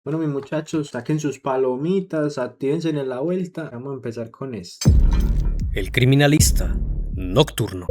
Bueno, mis muchachos, saquen sus palomitas, actívense en la vuelta. Vamos a empezar con esto. El criminalista nocturno.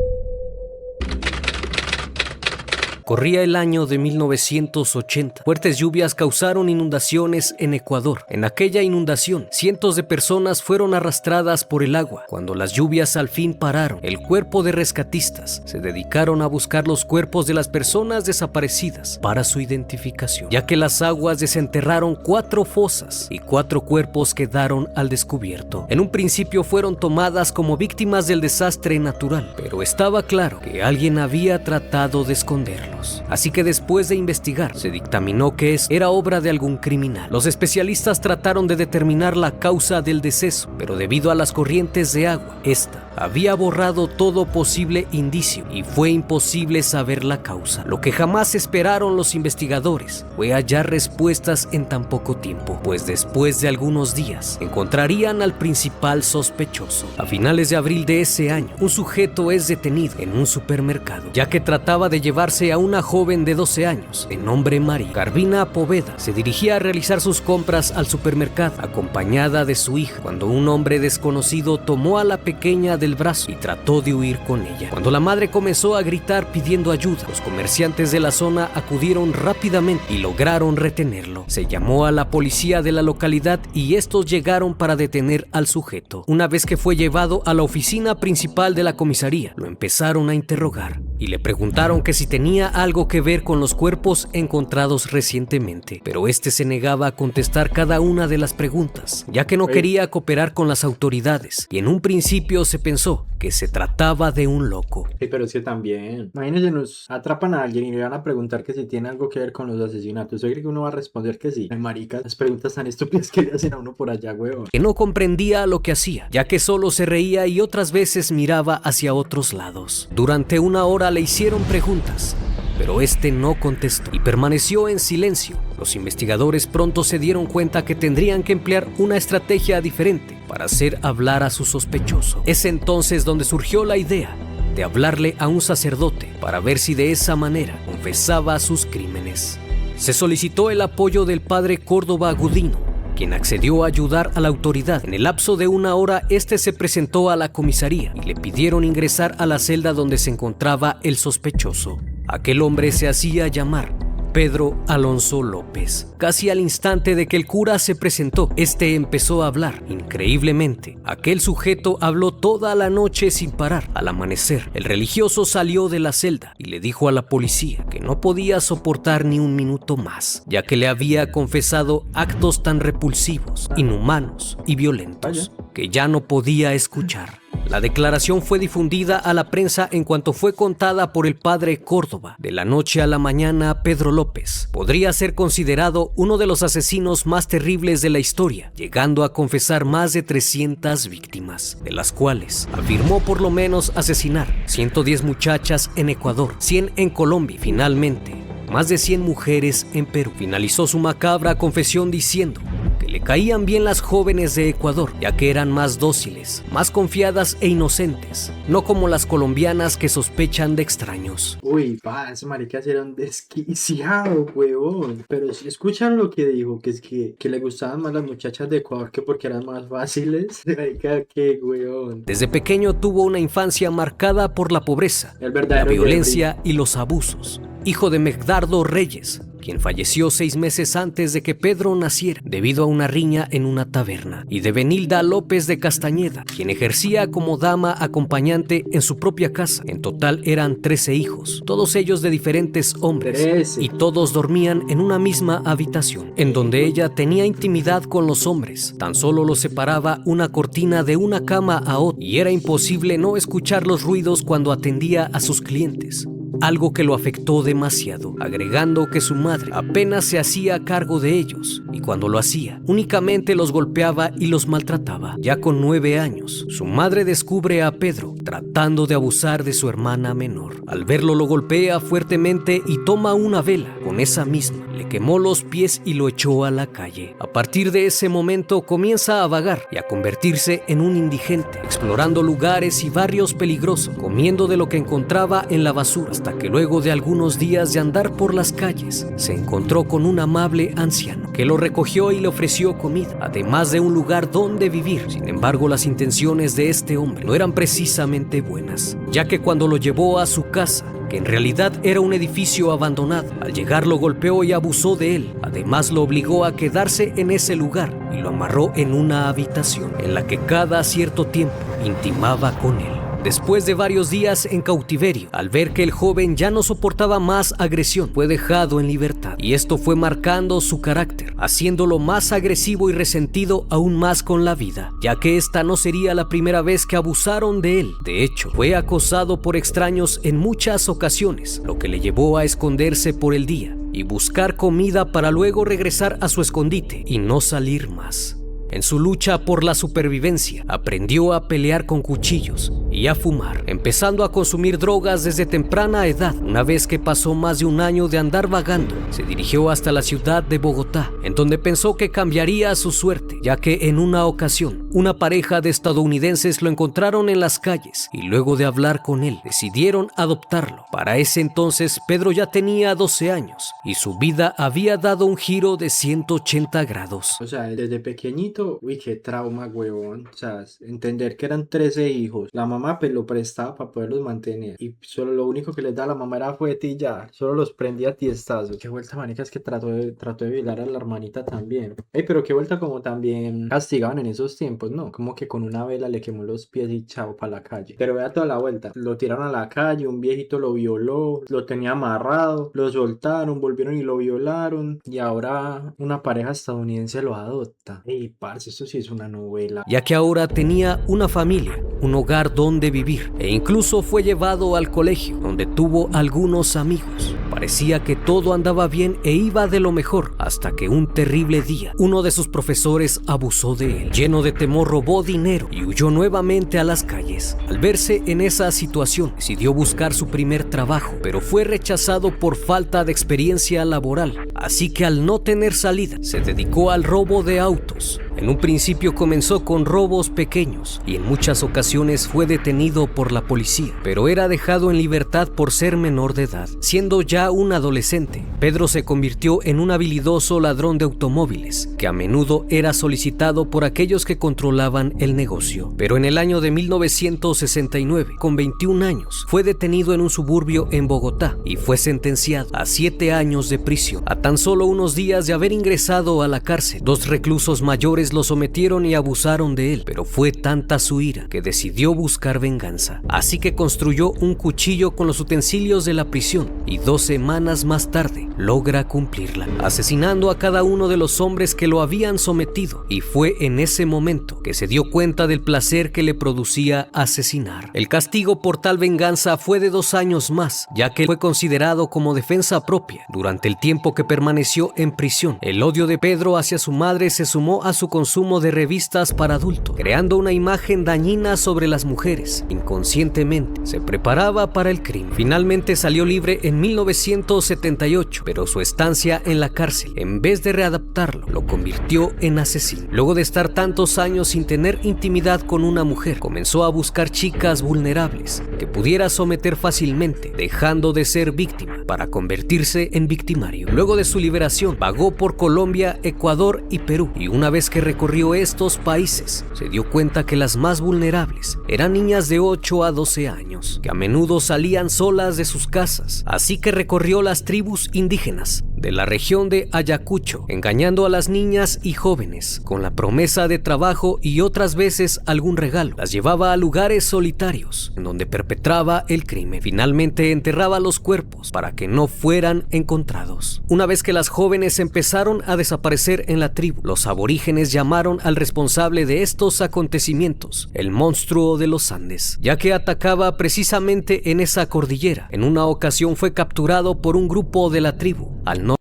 Corría el año de 1980. Fuertes lluvias causaron inundaciones en Ecuador. En aquella inundación, cientos de personas fueron arrastradas por el agua. Cuando las lluvias al fin pararon, el cuerpo de rescatistas se dedicaron a buscar los cuerpos de las personas desaparecidas para su identificación, ya que las aguas desenterraron 4 fosas y 4 cuerpos quedaron al descubierto. En un principio fueron tomadas como víctimas del desastre natural, pero estaba claro que alguien había tratado de esconderlos. Así que después de investigar, se dictaminó que era obra de algún criminal. Los especialistas trataron de determinar la causa del deceso, pero debido a las corrientes de agua, esta había borrado todo posible indicio y fue imposible saber la causa. Lo que jamás esperaron los investigadores fue hallar respuestas en tan poco tiempo, pues después de algunos días encontrarían al principal sospechoso. A finales de abril de ese año, un sujeto es detenido en un supermercado, ya que trataba de llevarse a una joven de 12 años, de nombre María. Carvina Poveda se dirigía a realizar sus compras al supermercado, acompañada de su hija, cuando un hombre desconocido tomó a la pequeña del brazo y trató de huir con ella. Cuando la madre comenzó a gritar pidiendo ayuda, los comerciantes de la zona acudieron rápidamente y lograron retenerlo. Se llamó a la policía de la localidad y estos llegaron para detener al sujeto. Una vez que fue llevado a la oficina principal de la comisaría, lo empezaron a interrogar y le preguntaron que si tenía algo que ver con los cuerpos encontrados recientemente, pero este se negaba a contestar cada una de las preguntas, ya que no quería cooperar con las autoridades, y en un principio se pensó que se trataba de un loco. Sí, pero es que también, imagínense, nos atrapan a alguien y le van a preguntar que si tiene algo que ver con los asesinatos. ¿Usted cree que uno va a responder que sí? Ay, marica, las preguntas tan estúpidas que le hacen a uno por allá, huevón. Que no comprendía lo que hacía, ya que solo se reía y otras veces miraba hacia otros lados. Durante una hora le hicieron preguntas, pero este no contestó y permaneció en silencio. Los investigadores pronto se dieron cuenta que tendrían que emplear una estrategia diferente para hacer hablar a su sospechoso. Es entonces donde surgió la idea de hablarle a un sacerdote para ver si de esa manera confesaba sus crímenes. Se solicitó el apoyo del padre Córdoba Gudino, quien accedió a ayudar a la autoridad. En el lapso de una hora, este se presentó a la comisaría y le pidieron ingresar a la celda donde se encontraba el sospechoso. Aquel hombre se hacía llamar Pedro Alonso López. Casi al instante de que el cura se presentó, este empezó a hablar. Increíblemente, aquel sujeto habló toda la noche sin parar. Al amanecer, el religioso salió de la celda y le dijo a la policía que no podía soportar ni un minuto más, ya que le había confesado actos tan repulsivos, inhumanos y violentos que ya no podía escuchar. La declaración fue difundida a la prensa en cuanto fue contada por el padre Córdoba. De la noche a la mañana, Pedro López podría ser considerado uno de los asesinos más terribles de la historia, llegando a confesar más de 300 víctimas, de las cuales afirmó por lo menos asesinar 110 muchachas en Ecuador, 100 en Colombia y finalmente más de 100 mujeres en Perú. Finalizó su macabra confesión diciendo que le caían bien las jóvenes de Ecuador, ya que eran más dóciles, más confiadas e inocentes, no como las colombianas que sospechan de extraños. Uy, ese marica era un desquiciado, huevón. Pero si escuchan lo que dijo, que es que le gustaban más las muchachas de Ecuador que porque eran más fáciles. Marica, qué huevón. Desde pequeño tuvo una infancia marcada por la pobreza, la violencia y los abusos. Hijo de Megdardo Reyes, quien falleció 6 meses antes de que Pedro naciera debido a una riña en una taberna, y de Benilda López de Castañeda, quien ejercía como dama acompañante en su propia casa. En total eran 13 hijos, todos ellos de diferentes hombres, y todos dormían en una misma habitación, en donde ella tenía intimidad con los hombres. Tan solo los separaba una cortina de una cama a otra, y era imposible no escuchar los ruidos cuando atendía a sus clientes, algo que lo afectó demasiado, agregando que su madre apenas se hacía cargo de ellos y cuando lo hacía, únicamente los golpeaba y los maltrataba. Ya con 9 años, su madre descubre a Pedro tratando de abusar de su hermana menor. Al verlo, lo golpea fuertemente y toma una vela. Con esa misma, le quemó los pies y lo echó a la calle. A partir de ese momento, comienza a vagar y a convertirse en un indigente, explorando lugares y barrios peligrosos, comiendo de lo que encontraba en la basura, hasta hasta que luego de algunos días de andar por las calles, se encontró con un amable anciano que lo recogió y le ofreció comida, además de un lugar donde vivir. Sin embargo, las intenciones de este hombre no eran precisamente buenas, ya que cuando lo llevó a su casa, que en realidad era un edificio abandonado, al llegar lo golpeó y abusó de él. Además, lo obligó a quedarse en ese lugar y lo amarró en una habitación en la que cada cierto tiempo intimaba con él. Después de varios días en cautiverio, al ver que el joven ya no soportaba más agresión, fue dejado en libertad, y esto fue marcando su carácter, haciéndolo más agresivo y resentido aún más con la vida, ya que esta no sería la primera vez que abusaron de él. De hecho, fue acosado por extraños en muchas ocasiones, lo que le llevó a esconderse por el día y buscar comida para luego regresar a su escondite y no salir más. En su lucha por la supervivencia, aprendió a pelear con cuchillos y a fumar, empezando a consumir drogas desde temprana edad. Una vez que pasó más de un año de andar vagando, se dirigió hasta la ciudad de Bogotá, en donde pensó que cambiaría su suerte, ya que en una ocasión, una pareja de estadounidenses lo encontraron en las calles y luego de hablar con él, decidieron adoptarlo. Para ese entonces, Pedro ya tenía 12 años y su vida había dado un giro de 180 grados. O sea, desde pequeñito, uy, qué trauma, huevón. O sea, entender que eran 13 hijos. La mamá pues lo prestaba para poderlos mantener. Y solo lo único que les da a la mamá era fuete y ya. Solo los prendía a tiestazos. Qué vuelta, manica, es que trató de violar a la hermanita también. Ey, pero qué vuelta como también castigaban en esos tiempos, ¿no? Como que con una vela le quemó los pies y chao para la calle. Pero vea toda la vuelta. Lo tiraron a la calle, un viejito lo violó, lo tenía amarrado, lo soltaron, volvieron y lo violaron. Y ahora una pareja estadounidense lo adopta. Ey, parce, eso sí es una novela. Ya que ahora tenía una familia, un hogar donde vivir, e incluso fue llevado al colegio, donde tuvo algunos amigos. Parecía que todo andaba bien e iba de lo mejor, hasta que un terrible día, uno de sus profesores abusó de él. Lleno de temor, robó dinero y huyó nuevamente a las calles. Al verse en esa situación, decidió buscar su primer trabajo, pero fue rechazado por falta de experiencia laboral. Así que al no tener salida, se dedicó al robo de autos. En un principio comenzó con robos pequeños y en muchas ocasiones fue detenido por la policía, pero era dejado en libertad por ser menor de edad. Siendo ya un adolescente, Pedro se convirtió en un habilidoso ladrón de automóviles, que a menudo era solicitado por aquellos que controlaban el negocio. Pero en el año de 1969, con 21 años, fue detenido en un suburbio en Bogotá y fue sentenciado a 7 años de prisión. A tan solo unos días de haber ingresado a la cárcel, 2 reclusos mayores lo sometieron y abusaron de él, pero fue tanta su ira que decidió buscar venganza. Así que construyó un cuchillo con los utensilios de la prisión y 2 semanas más tarde logra cumplirla, asesinando a cada uno de los hombres que lo habían sometido, y fue en ese momento que se dio cuenta del placer que le producía asesinar. El castigo por tal venganza fue de 2 años más, ya que fue considerado como defensa propia durante el tiempo que permaneció en prisión. El odio de Pedro hacia su madre se sumó a su consumo de revistas para adultos, creando una imagen dañina sobre las mujeres. Inconscientemente se preparaba para el crimen. Finalmente salió libre en 1978, pero su estancia en la cárcel, en vez de readaptarlo, lo convirtió en asesino. Luego de estar tantos años sin tener intimidad con una mujer, comenzó a buscar chicas vulnerables que pudiera someter fácilmente, dejando de ser víctima para convertirse en victimario. Luego de su liberación, vagó por Colombia, Ecuador y Perú, y una vez que recorrió estos países, se dio cuenta que las más vulnerables eran niñas de 8 a 12 años, que a menudo salían solas de sus casas. Así que recorrió las tribus indígenas de la región de Ayacucho, engañando a las niñas y jóvenes con la promesa de trabajo y otras veces algún regalo. Las llevaba a lugares solitarios en donde perpetraba el crimen. Finalmente enterraba los cuerpos para que no fueran encontrados. Una vez que las jóvenes empezaron a desaparecer en la tribu, los aborígenes llamaron al responsable de estos acontecimientos el monstruo de los Andes, ya que atacaba precisamente en esa cordillera. En una ocasión fue capturado por un grupo de la tribu.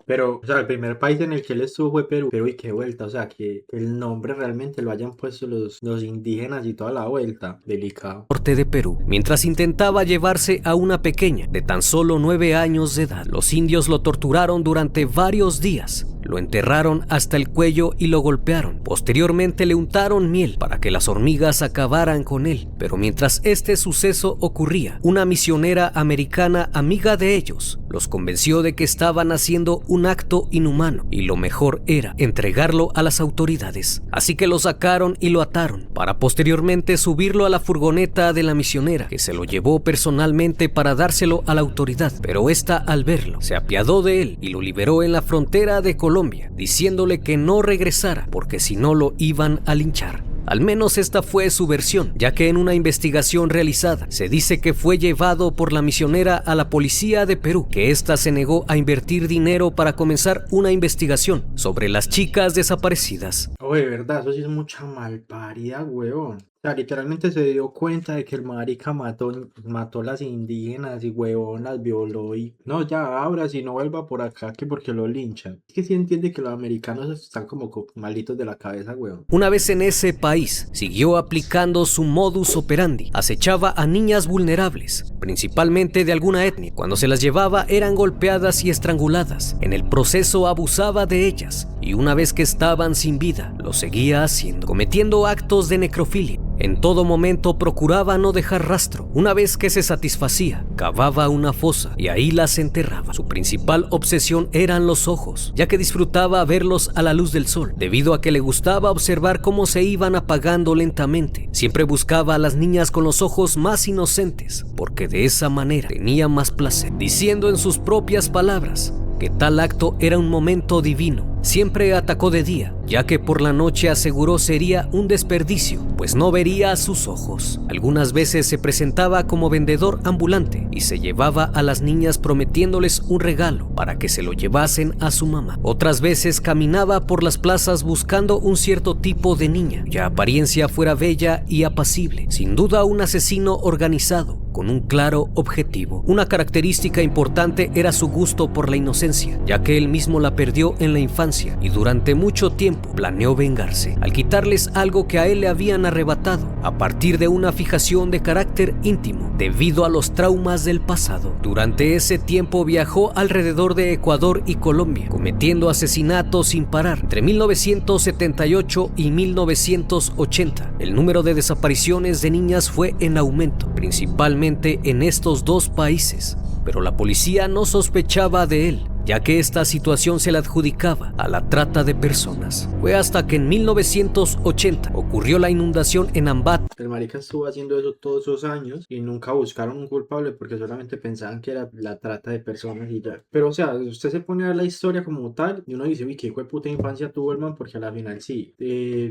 Pero, o sea, el primer país en el que él estuvo fue Perú. Pero, y qué vuelta, o sea, que el nombre realmente lo hayan puesto los indígenas y toda la vuelta. Delicado. Norte de Perú, mientras intentaba llevarse a una pequeña de tan solo 9 años de edad. Los indios lo torturaron durante varios días Lo enterraron hasta el cuello y lo golpearon. Posteriormente le untaron miel para que las hormigas acabaran con él. Pero mientras este suceso ocurría, una misionera americana amiga de ellos los convenció de que estaban haciendo un acto inhumano y lo mejor era entregarlo a las autoridades. Así que lo sacaron y lo ataron para posteriormente subirlo a la furgoneta de la misionera, que se lo llevó personalmente para dárselo a la autoridad. Pero esta, al verlo, se apiadó de él y lo liberó en la frontera de Colombia, diciéndole que no regresara porque si no lo iban a linchar. Al menos esta fue su versión, ya que en una investigación realizada se dice que fue llevado por la misionera a la policía de Perú, que ésta se negó a invertir dinero para comenzar una investigación sobre las chicas desaparecidas. Oye, verdad, eso sí es mucha malparida, weón. O sea, literalmente se dio cuenta de que el marica mató las indígenas y huevón las violó y... No, ya, ahora si no vuelva por acá que porque lo linchan. Es que sí entiende que los americanos están como malitos de la cabeza, huevón. Una vez en ese país, siguió aplicando su modus operandi. Acechaba a niñas vulnerables, principalmente de alguna etnia. Cuando se las llevaba eran golpeadas y estranguladas. En el proceso abusaba de ellas y una vez que estaban sin vida, lo seguía haciendo, cometiendo actos de necrofilia. En todo momento procuraba no dejar rastro. Una vez que se satisfacía, cavaba una fosa y ahí las enterraba. Su principal obsesión eran los ojos, ya que disfrutaba verlos a la luz del sol, debido a que le gustaba observar cómo se iban apagando lentamente. Siempre buscaba a las niñas con los ojos más inocentes, porque de esa manera tenía más placer, diciendo en sus propias palabras que tal acto era un momento divino. Siempre atacó de día, ya que por la noche aseguró sería un desperdicio, pues no vería a sus ojos. Algunas veces se presentaba como vendedor ambulante y se llevaba a las niñas prometiéndoles un regalo para que se lo llevasen a su mamá. Otras veces caminaba por las plazas buscando un cierto tipo de niña, cuya apariencia fuera bella y apacible. Sin duda un asesino organizado, con un claro objetivo. Una característica importante era su gusto por la inocencia, ya que él mismo la perdió en la infancia y durante mucho tiempo planeó vengarse al quitarles algo que a él le habían arrebatado a partir de una fijación de carácter íntimo debido a los traumas del pasado. Durante ese tiempo viajó alrededor de Ecuador y Colombia, cometiendo asesinatos sin parar. Entre 1978 y 1980, el número de desapariciones de niñas fue en aumento, principalmente en estos dos países, pero la policía no sospechaba de él, ya que esta situación se la adjudicaba a la trata de personas. Fue hasta que en 1980 ocurrió la inundación en Ambato. El marica estuvo haciendo eso todos esos años y nunca buscaron un culpable porque solamente pensaban que era la trata de personas y ya. Pero o sea, usted se pone a ver la historia como tal y uno dice, uy, qué hijo de puta infancia tuvo el man, porque a la final sí.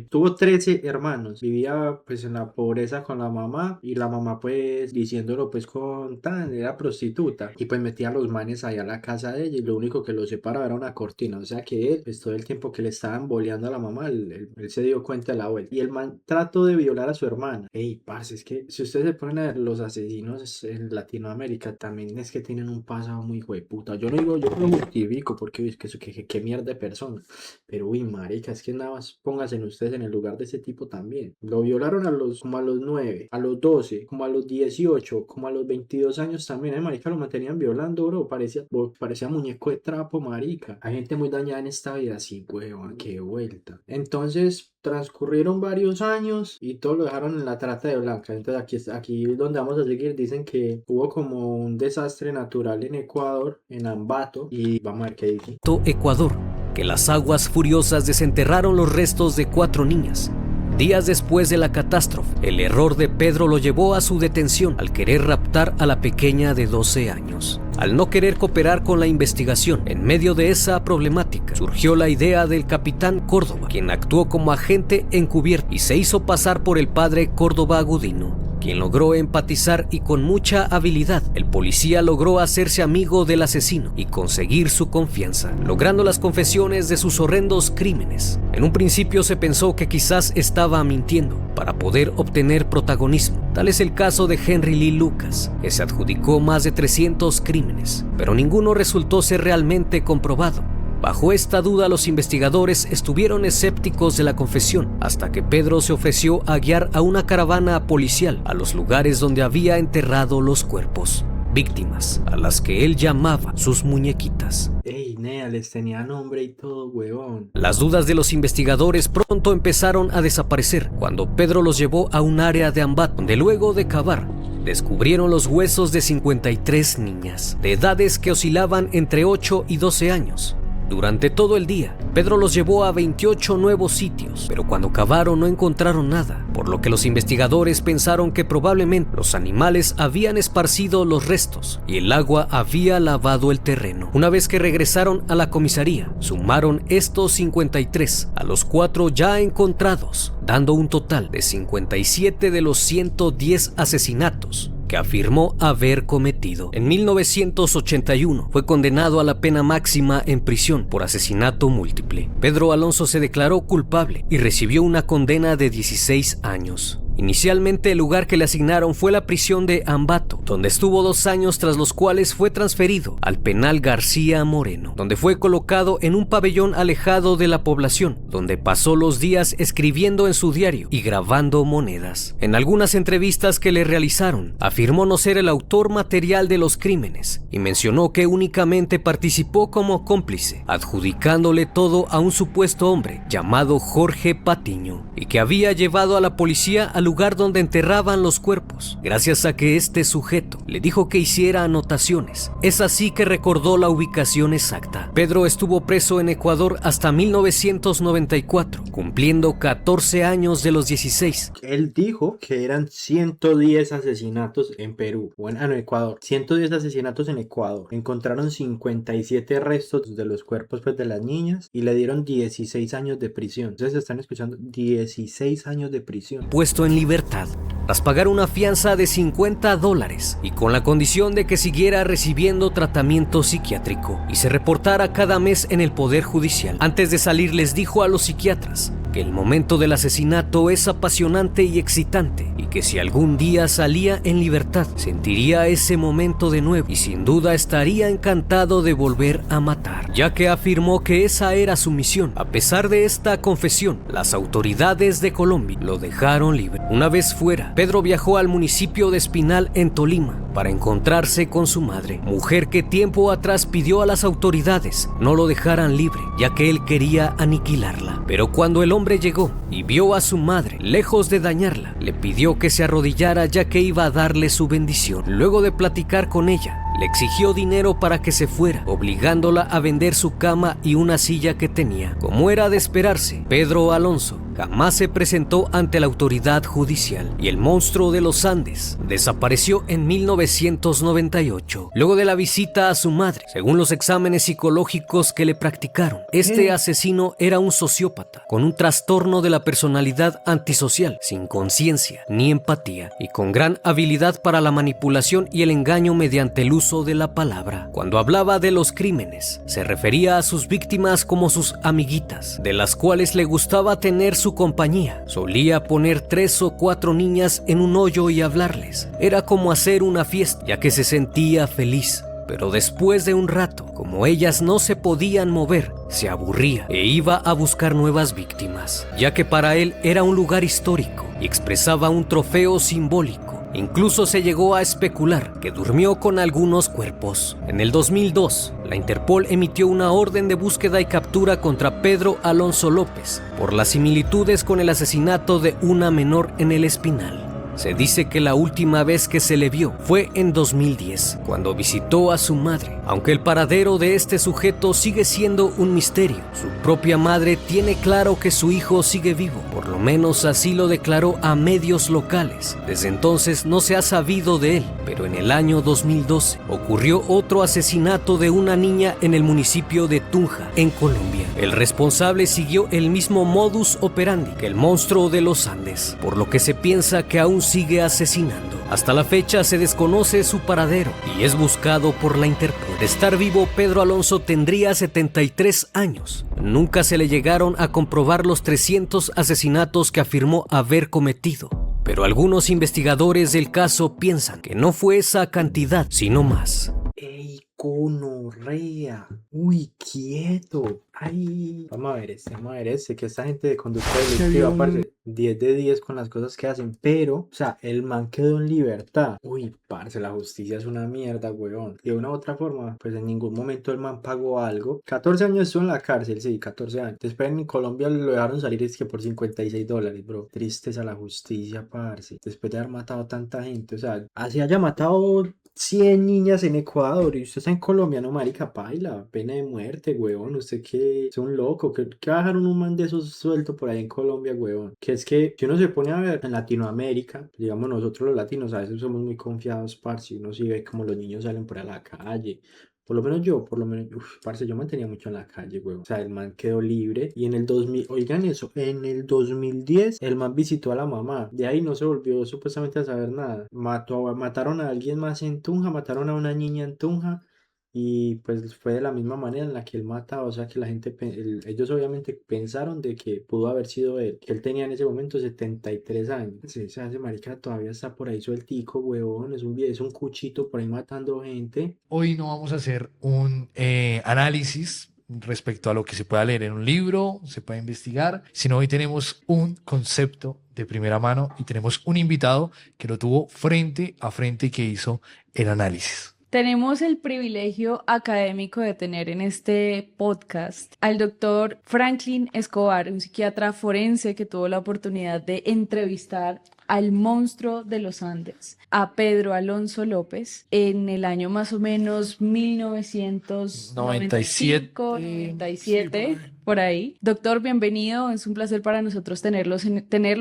Tuvo 13 hermanos, vivía pues en la pobreza con la mamá y la mamá pues diciéndolo pues con tan, era prostituta y pues metía a los manes allá a la casa de ella y lo único que lo separaba era una cortina, o sea que él, pues todo el tiempo que le estaban boleando a la mamá, él se dio cuenta de la vuelta. Y el man trató de violar a su hermana. Ey, parce, es que si ustedes se ponen a ver los asesinos en Latinoamérica, también es que tienen un pasado muy hueputa. Yo no digo, yo no lo justifico porque es que mierda de persona. Pero uy, marica, es que nada más pónganse ustedes en el lugar de ese tipo también. Lo violaron como a los 9, a los 12, como a los 18, como a los 22 años también. Marica, lo mantenían violando, bro. Parecía muñeco de trapo, marica. Hay gente muy dañada en esta vida, sí, huevón, qué vuelta. Entonces transcurrieron varios años y todo lo dejaron en la trata de blancas. Entonces aquí donde vamos a seguir, dicen que hubo como un desastre natural en Ecuador, en Ambato, y vamos a ver qué dice. Ecuador, que las aguas furiosas desenterraron los restos de 4 niñas. Días después de la catástrofe, el error de Pedro lo llevó a su detención al querer raptar a la pequeña de 12 años. Al no querer cooperar con la investigación, en medio de esa problemática, surgió la idea del capitán Córdoba, quien actuó como agente encubierto y se hizo pasar por el padre Córdoba Gudino, quien logró empatizar y con mucha habilidad, el policía logró hacerse amigo del asesino y conseguir su confianza, logrando las confesiones de sus horrendos crímenes. En un principio se pensó que quizás estaba mintiendo para poder obtener protagonismo. Tal es el caso de Henry Lee Lucas, que se adjudicó más de 300 crímenes, pero ninguno resultó ser realmente comprobado. Bajo esta duda, los investigadores estuvieron escépticos de la confesión hasta que Pedro se ofreció a guiar a una caravana policial a los lugares donde había enterrado los cuerpos, víctimas a las que él llamaba sus muñequitas. Ey, Nea, les tenía nombre y todo, huevón. Las dudas de los investigadores pronto empezaron a desaparecer cuando Pedro los llevó a un área de Ambato, donde luego de cavar, descubrieron los huesos de 53 niñas, de edades que oscilaban entre 8 y 12 años. Durante todo el día, Pedro los llevó a 28 nuevos sitios, pero cuando cavaron no encontraron nada, por lo que los investigadores pensaron que probablemente los animales habían esparcido los restos y el agua había lavado el terreno. Una vez que regresaron a la comisaría, sumaron estos 53 a los 4 ya encontrados, dando un total de 57 de los 110 asesinatos que afirmó haber cometido. En 1981 fue condenado a la pena máxima en prisión por asesinato múltiple. Pedro Alonso se declaró culpable y recibió una condena de 16 años. Inicialmente el lugar que le asignaron fue la prisión de Ambato, donde estuvo 2 años, tras los cuales fue transferido al penal García Moreno, donde fue colocado en un pabellón alejado de la población, donde pasó los días escribiendo en su diario y grabando monedas. En algunas entrevistas que le realizaron, afirmó no ser el autor material de los crímenes y mencionó que únicamente participó como cómplice, adjudicándole todo a un supuesto hombre llamado Jorge Patiño y que había llevado a la policía al lugar donde enterraban los cuerpos, gracias a que este sujeto le dijo que hiciera anotaciones. Es así que recordó la ubicación exacta. Pedro estuvo preso en Ecuador hasta 1994, cumpliendo 14 años de los 16. Él dijo que eran 110 asesinatos en Perú, en Ecuador. 110 asesinatos en Ecuador. Encontraron 57 restos de los cuerpos, pues, de las niñas, y le dieron 16 años de prisión. Ustedes están escuchando, 16 años de prisión. Puesto en libertad tras pagar una fianza de $50 y con la condición de que siguiera recibiendo tratamiento psiquiátrico y se reportara cada mes en el Poder Judicial. Antes de salir les dijo a los psiquiatras que el momento del asesinato es apasionante y excitante y que si algún día salía en libertad sentiría ese momento de nuevo y sin duda estaría encantado de volver a matar, ya que afirmó que esa era su misión. A pesar de esta confesión, las autoridades de Colombia lo dejaron libre. Una vez fuera, Pedro viajó al municipio de Espinal en Tolima para encontrarse con su madre, mujer que tiempo atrás pidió a las autoridades no lo dejaran libre, ya que él quería aniquilarla. Pero cuando el hombre llegó y vio a su madre, lejos de dañarla, le pidió que se arrodillara ya que iba a darle su bendición. Luego de platicar con ella, le exigió dinero para que se fuera, obligándola a vender su cama y una silla que tenía. Como era de esperarse, Pedro Alonso jamás se presentó ante la autoridad judicial y el monstruo de los Andes desapareció en 1998. Luego de la visita a su madre, según los exámenes psicológicos que le practicaron, este asesino era un sociópata con un trastorno de la personalidad antisocial, sin conciencia ni empatía y con gran habilidad para la manipulación y el engaño mediante el uso de la palabra. Cuando hablaba de los crímenes, se refería a sus víctimas como sus amiguitas, de las cuales le gustaba tener su compañía. Solía poner 3 o 4 niñas en un hoyo y hablarles. Era como hacer una fiesta, ya que se sentía feliz. Pero después de un rato, como ellas no se podían mover, se aburría e iba a buscar nuevas víctimas, ya que para él era un lugar histórico y expresaba un trofeo simbólico. Incluso se llegó a especular que durmió con algunos cuerpos. En el 2002, la Interpol emitió una orden de búsqueda y captura contra Pedro Alonso López por las similitudes con el asesinato de una menor en el Espinal. Se dice que la última vez que se le vio fue en 2010, cuando visitó a su madre. Aunque el paradero de este sujeto sigue siendo un misterio, su propia madre tiene claro que su hijo sigue vivo. Por lo menos así lo declaró a medios locales. Desde entonces no se ha sabido de él, pero en el año 2012 ocurrió otro asesinato de una niña en el municipio de Tunja, en Colombia. El responsable siguió el mismo modus operandi que el monstruo de los Andes, por lo que se piensa que aún sigue asesinando. Hasta la fecha se desconoce su paradero y es buscado por la Interpol. De estar vivo, Pedro Alonso tendría 73 años. Nunca se le llegaron a comprobar los 300 asesinatos que afirmó haber cometido. Pero algunos investigadores del caso piensan que no fue esa cantidad, sino más. Ey, gonorrea. Uy, quieto. Ay, vamos a ver este, que esta gente de conducta Que había delictiva, un... parce, 10 de 10 con las cosas que hacen, pero, o sea, el man quedó en libertad. Uy, parce, la justicia es una mierda, weón. Y de una u otra forma, pues en ningún momento el man pagó algo. 14 años estuvo en la cárcel, sí, 14 años. Después en Colombia lo dejaron salir, es que por $56, bro. Tristes a la justicia, parce. Después de haber matado a tanta gente, o sea, así haya matado 100 niñas en Ecuador y usted está en Colombia, no, marica, paila, pena de muerte, huevón, usted que es un loco, que bajaron un man de esos suelto por ahí en Colombia, huevón, que es que si uno se pone a ver en Latinoamérica, digamos nosotros los latinos a veces somos muy confiados, parce, uno sí ve como los niños salen por ahí a la calle. Por lo menos yo, parce, yo mantenía mucho en la calle, huevón. O sea, el man quedó libre y en el 2000, oigan eso, en el 2010 el man visitó a la mamá. De ahí no se volvió supuestamente a saber nada. Mataron a alguien más en Tunja, mataron a una niña en Tunja y pues fue de la misma manera en la que él mataba. O sea, que la gente, ellos obviamente pensaron de que pudo haber sido él. Que él tenía en ese momento 73 años. Sí, o sea, ese marica todavía está por ahí sueltico, huevón. Es un cuchito por ahí matando gente. Hoy no vamos a hacer un análisis respecto a lo que se pueda leer en un libro, se puede investigar, sino hoy tenemos un concepto de primera mano y tenemos un invitado que lo tuvo frente a frente y que hizo el análisis. Tenemos el privilegio académico de tener en este podcast al doctor Franklin Escobar, un psiquiatra forense que tuvo la oportunidad de entrevistar al monstruo de los Andes, a Pedro Alonso López, en el año más o menos 1995, 97, por ahí. Doctor, bienvenido. Es un placer para nosotros tenerlo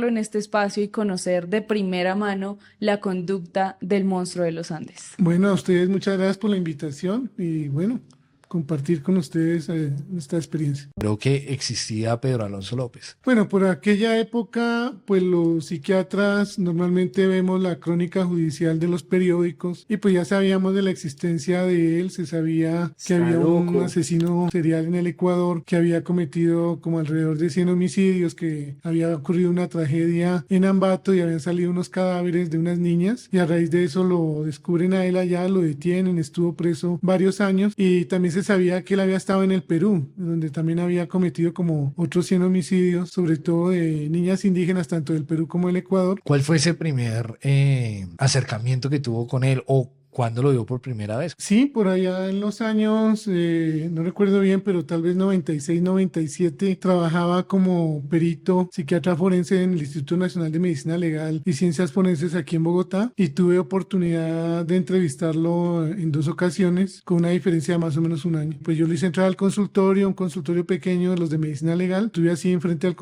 en este espacio y conocer de primera mano la conducta del monstruo de los Andes. Bueno, a ustedes muchas gracias por la invitación y bueno, compartir con ustedes esta experiencia. Creo que existía Pedro Alonso López. Bueno, por aquella época, pues los psiquiatras normalmente vemos la crónica judicial de los periódicos y pues ya sabíamos de la existencia de él, se sabía que había un asesino serial en el Ecuador que había cometido como alrededor de 100 homicidios, que había ocurrido una tragedia en Ambato y habían salido unos cadáveres de unas niñas y a raíz de eso lo descubren a él allá, lo detienen, estuvo preso varios años y también se sabía que él había estado en el Perú, donde también había cometido como otros 100 homicidios, sobre todo de niñas indígenas, tanto del Perú como del Ecuador. ¿Cuál fue ese primer acercamiento que tuvo con él o cuándo lo vio por primera vez? Sí, por allá en los años, no recuerdo bien, pero tal vez 96, 97, trabajaba como perito psiquiatra forense en el Instituto Nacional de Medicina Legal y Ciencias Forenses aquí en Bogotá y tuve oportunidad de entrevistarlo en 2 ocasiones con una diferencia de más o menos un año. Pues yo lo hice entrar al consultorio, un consultorio pequeño de los de medicina legal, estuve así enfrente al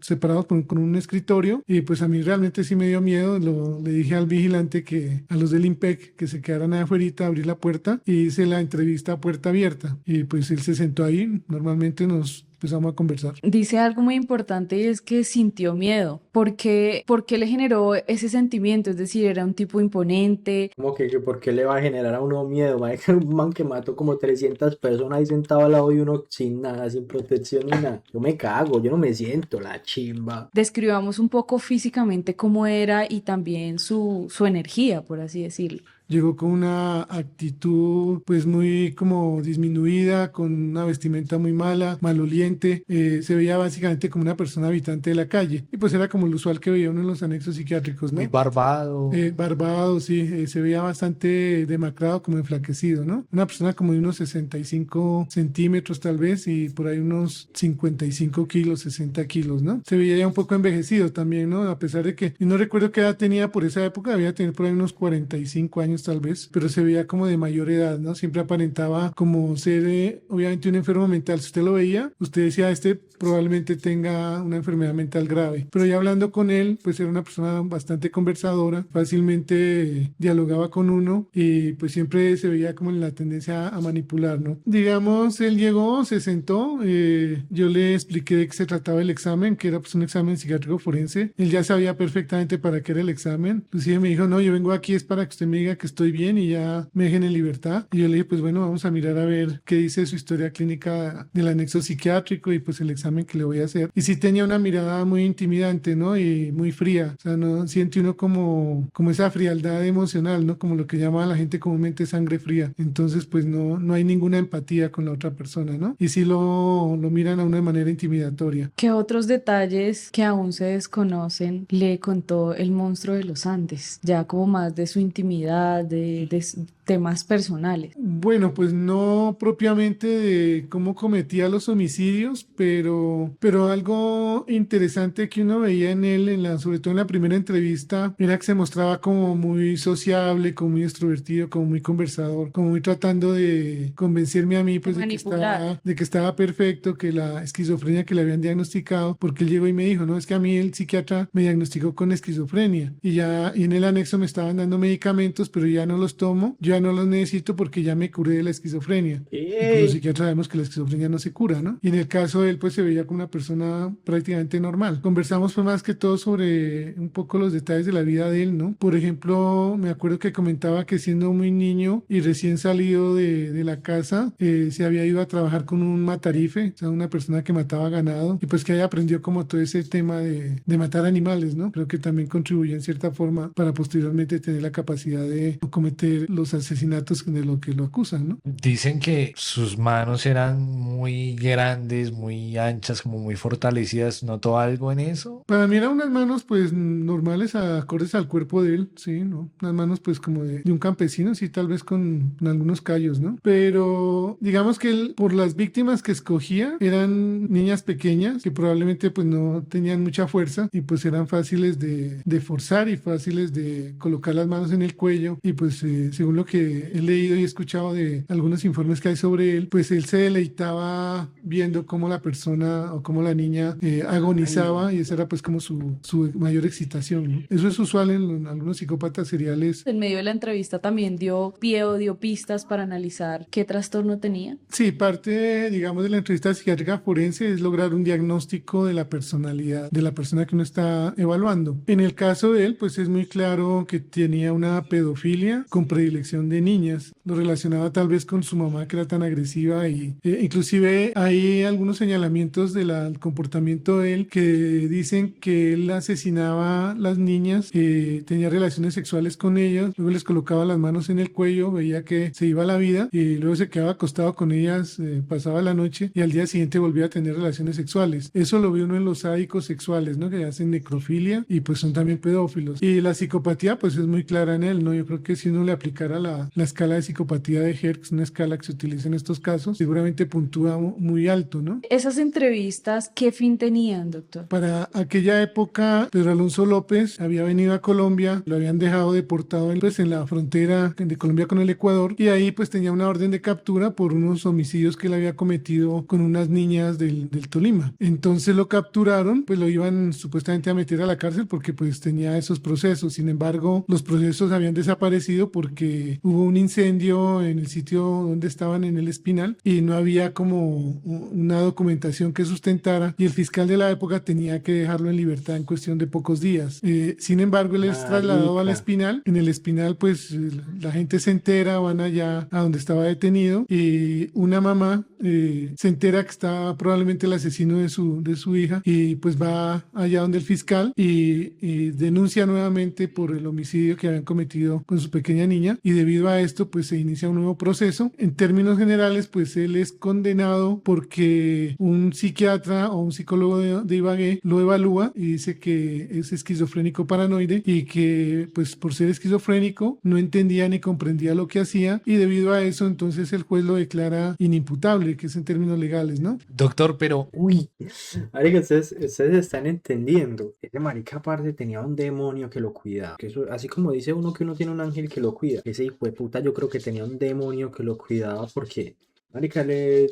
separados con un escritorio y pues a mí realmente sí me dio miedo, le dije al vigilante a los del IMPEC que se quedaran afuera, abrí la puerta y hice la entrevista a puerta abierta y pues él se sentó ahí, normalmente nos empezamos a conversar. Dice algo muy importante y es que sintió miedo. ¿Por qué le generó ese sentimiento? Es decir, era un tipo imponente. Como que ¿por qué le va a generar a uno miedo? Un man que mató como 300 personas ahí sentado al lado de uno sin nada, sin protección ni nada. Yo me cago, yo no me siento la chimba. Describamos un poco físicamente cómo era y también su energía, por así decirlo. Llegó con una actitud pues muy como disminuida, con una vestimenta muy mala, maloliente, se veía básicamente como una persona habitante de la calle y pues era como lo usual que veía uno en los anexos psiquiátricos, ¿no? Muy barbado. Barbado, sí, se veía bastante demacrado, como enflaquecido, ¿no? Una persona como de unos 65 centímetros tal vez y por ahí unos 55 kilos, 60 kilos, ¿no? Se veía ya un poco envejecido también, ¿no? A pesar de que, no recuerdo qué edad tenía por esa época, había tenido por ahí unos 45 años tal vez, pero se veía como de mayor edad, ¿no? Siempre aparentaba como ser obviamente un enfermo mental. Si usted lo veía, usted decía, este probablemente tenga una enfermedad mental grave. Pero ya hablando con él, pues era una persona bastante conversadora, fácilmente dialogaba con uno y pues siempre se veía como en la tendencia a manipular, ¿no? Digamos, él llegó, se sentó, yo le expliqué de qué se trataba el examen, que era pues un examen psiquiátrico forense. Él ya sabía perfectamente para qué era el examen. Inclusive me dijo, no, yo vengo aquí es para que usted me diga que estoy bien y ya me dejen en libertad. Y yo le dije, pues bueno, vamos a mirar a ver qué dice su historia clínica del anexo psiquiátrico y pues el examen que le voy a hacer. Y sí tenía una mirada muy intimidante, ¿no? Y muy fría. O sea, no siente uno como esa frialdad emocional, ¿no? Como lo que llama la gente comúnmente sangre fría. Entonces, pues no hay ninguna empatía con la otra persona, ¿no? Y sí lo miran a uno de manera intimidatoria. ¿Qué otros detalles que aún se desconocen le contó el monstruo de los Andes? Ya como más de su intimidad, de temas personales. Bueno, pues no propiamente de cómo cometía los homicidios, pero algo interesante que uno veía en él, sobre todo en la primera entrevista, era que se mostraba como muy sociable, como muy extrovertido, como muy conversador, como muy tratando de convencerme a mí pues Manipular. de que estaba perfecto, que la esquizofrenia que le habían diagnosticado, porque él llegó y me dijo, no, es que a mí el psiquiatra me diagnosticó con esquizofrenia y en el anexo me estaban dando medicamentos, pero ya no los tomo, ya no los necesito porque ya me curé de la esquizofrenia. Y pues los ¡Ey! psiquiatras sabemos que la esquizofrenia no se cura, ¿no? Y en el caso de él, pues se veía como una persona prácticamente normal. Conversamos pues más que todo sobre un poco los detalles de la vida de él, ¿no? Por ejemplo, me acuerdo que comentaba que siendo muy niño y recién salido de la casa, se había ido a trabajar con un matarife, o sea, una persona que mataba ganado, y pues que ahí aprendió como todo ese tema de matar animales, ¿no? Creo que también contribuyó en cierta forma para posteriormente tener la capacidad de cometer los asesinatos de lo que lo acusan, ¿no? Dicen que sus manos eran muy grandes, muy anchas, como muy fortalecidas. ¿Notó algo en eso? Para mí eran unas manos pues normales, acordes al cuerpo de él, sí, ¿no? Unas manos pues como de un campesino, sí, tal vez con algunos callos, ¿no? Pero digamos que él, por las víctimas que escogía, eran niñas pequeñas que probablemente pues no tenían mucha fuerza y pues eran fáciles de forzar y fáciles de colocar las manos en el cuello y pues según lo que he leído y escuchado de algunos informes que hay sobre él, pues él se deleitaba viendo cómo la persona o cómo la niña agonizaba y esa era pues como su mayor excitación, ¿no? Eso es usual en algunos psicópatas seriales. En medio de la entrevista también dio pie o dio pistas para analizar qué trastorno tenía. Sí, parte, digamos, de la entrevista psiquiátrica forense es lograr un diagnóstico de la personalidad de la persona que uno está evaluando. En el caso de él, pues es muy claro que tenía una pedofilia con predilección de niñas. Lo relacionaba tal vez con su mamá que era tan agresiva y inclusive hay algunos señalamientos del comportamiento de él que dicen que él asesinaba a las niñas, tenía relaciones sexuales con ellas, luego les colocaba las manos en el cuello, veía que se iba la vida y luego se quedaba acostado con ellas, pasaba la noche y al día siguiente volvía a tener relaciones sexuales. Eso lo ve uno en los sádicos sexuales, ¿no? Que hacen necrofilia y pues son también pedófilos. Y la psicopatía pues es muy clara en él, ¿no? Yo creo que si uno le aplicara la escala de psicopatía de Hertz, una escala que se utiliza en estos casos, seguramente puntúa muy alto, ¿no? Esas entrevistas, ¿qué fin tenían, doctor? Para aquella época, Pedro Alonso López había venido a Colombia, lo habían dejado deportado pues, en la frontera de Colombia con el Ecuador y ahí pues tenía una orden de captura por unos homicidios que él había cometido con unas niñas del Tolima. Entonces lo capturaron, pues lo iban supuestamente a meter a la cárcel porque pues tenía esos procesos. Sin embargo, los procesos habían desaparecido porque hubo un incendio en el sitio donde estaban en el Espinal y no había como una documentación que sustentara y el fiscal de la época tenía que dejarlo en libertad en cuestión de pocos días. Sin embargo, él es trasladado al Marica. Espinal. En el Espinal, pues la gente se entera, van allá a donde estaba detenido y una mamá se entera que está probablemente el asesino de su hija y pues va allá donde el fiscal y denuncia nuevamente por el homicidio que habían cometido con su pequeña niña y debido a esto pues se inicia un nuevo proceso. En términos generales, pues él es condenado porque un psiquiatra o un psicólogo de Ibagué lo evalúa y dice que es esquizofrénico paranoide y que pues por ser esquizofrénico no entendía ni comprendía lo que hacía y debido a eso entonces el juez lo declara inimputable, que es en términos legales, ¿no? Doctor, pero Uy, marica, ustedes están entendiendo. Ese marica aparte tenía un demonio que lo cuidaba. Que eso, así como dice uno que uno tiene un ángel que lo cuida. Ese hijo de puta yo creo que tenía un demonio que lo cuidaba porque Marica,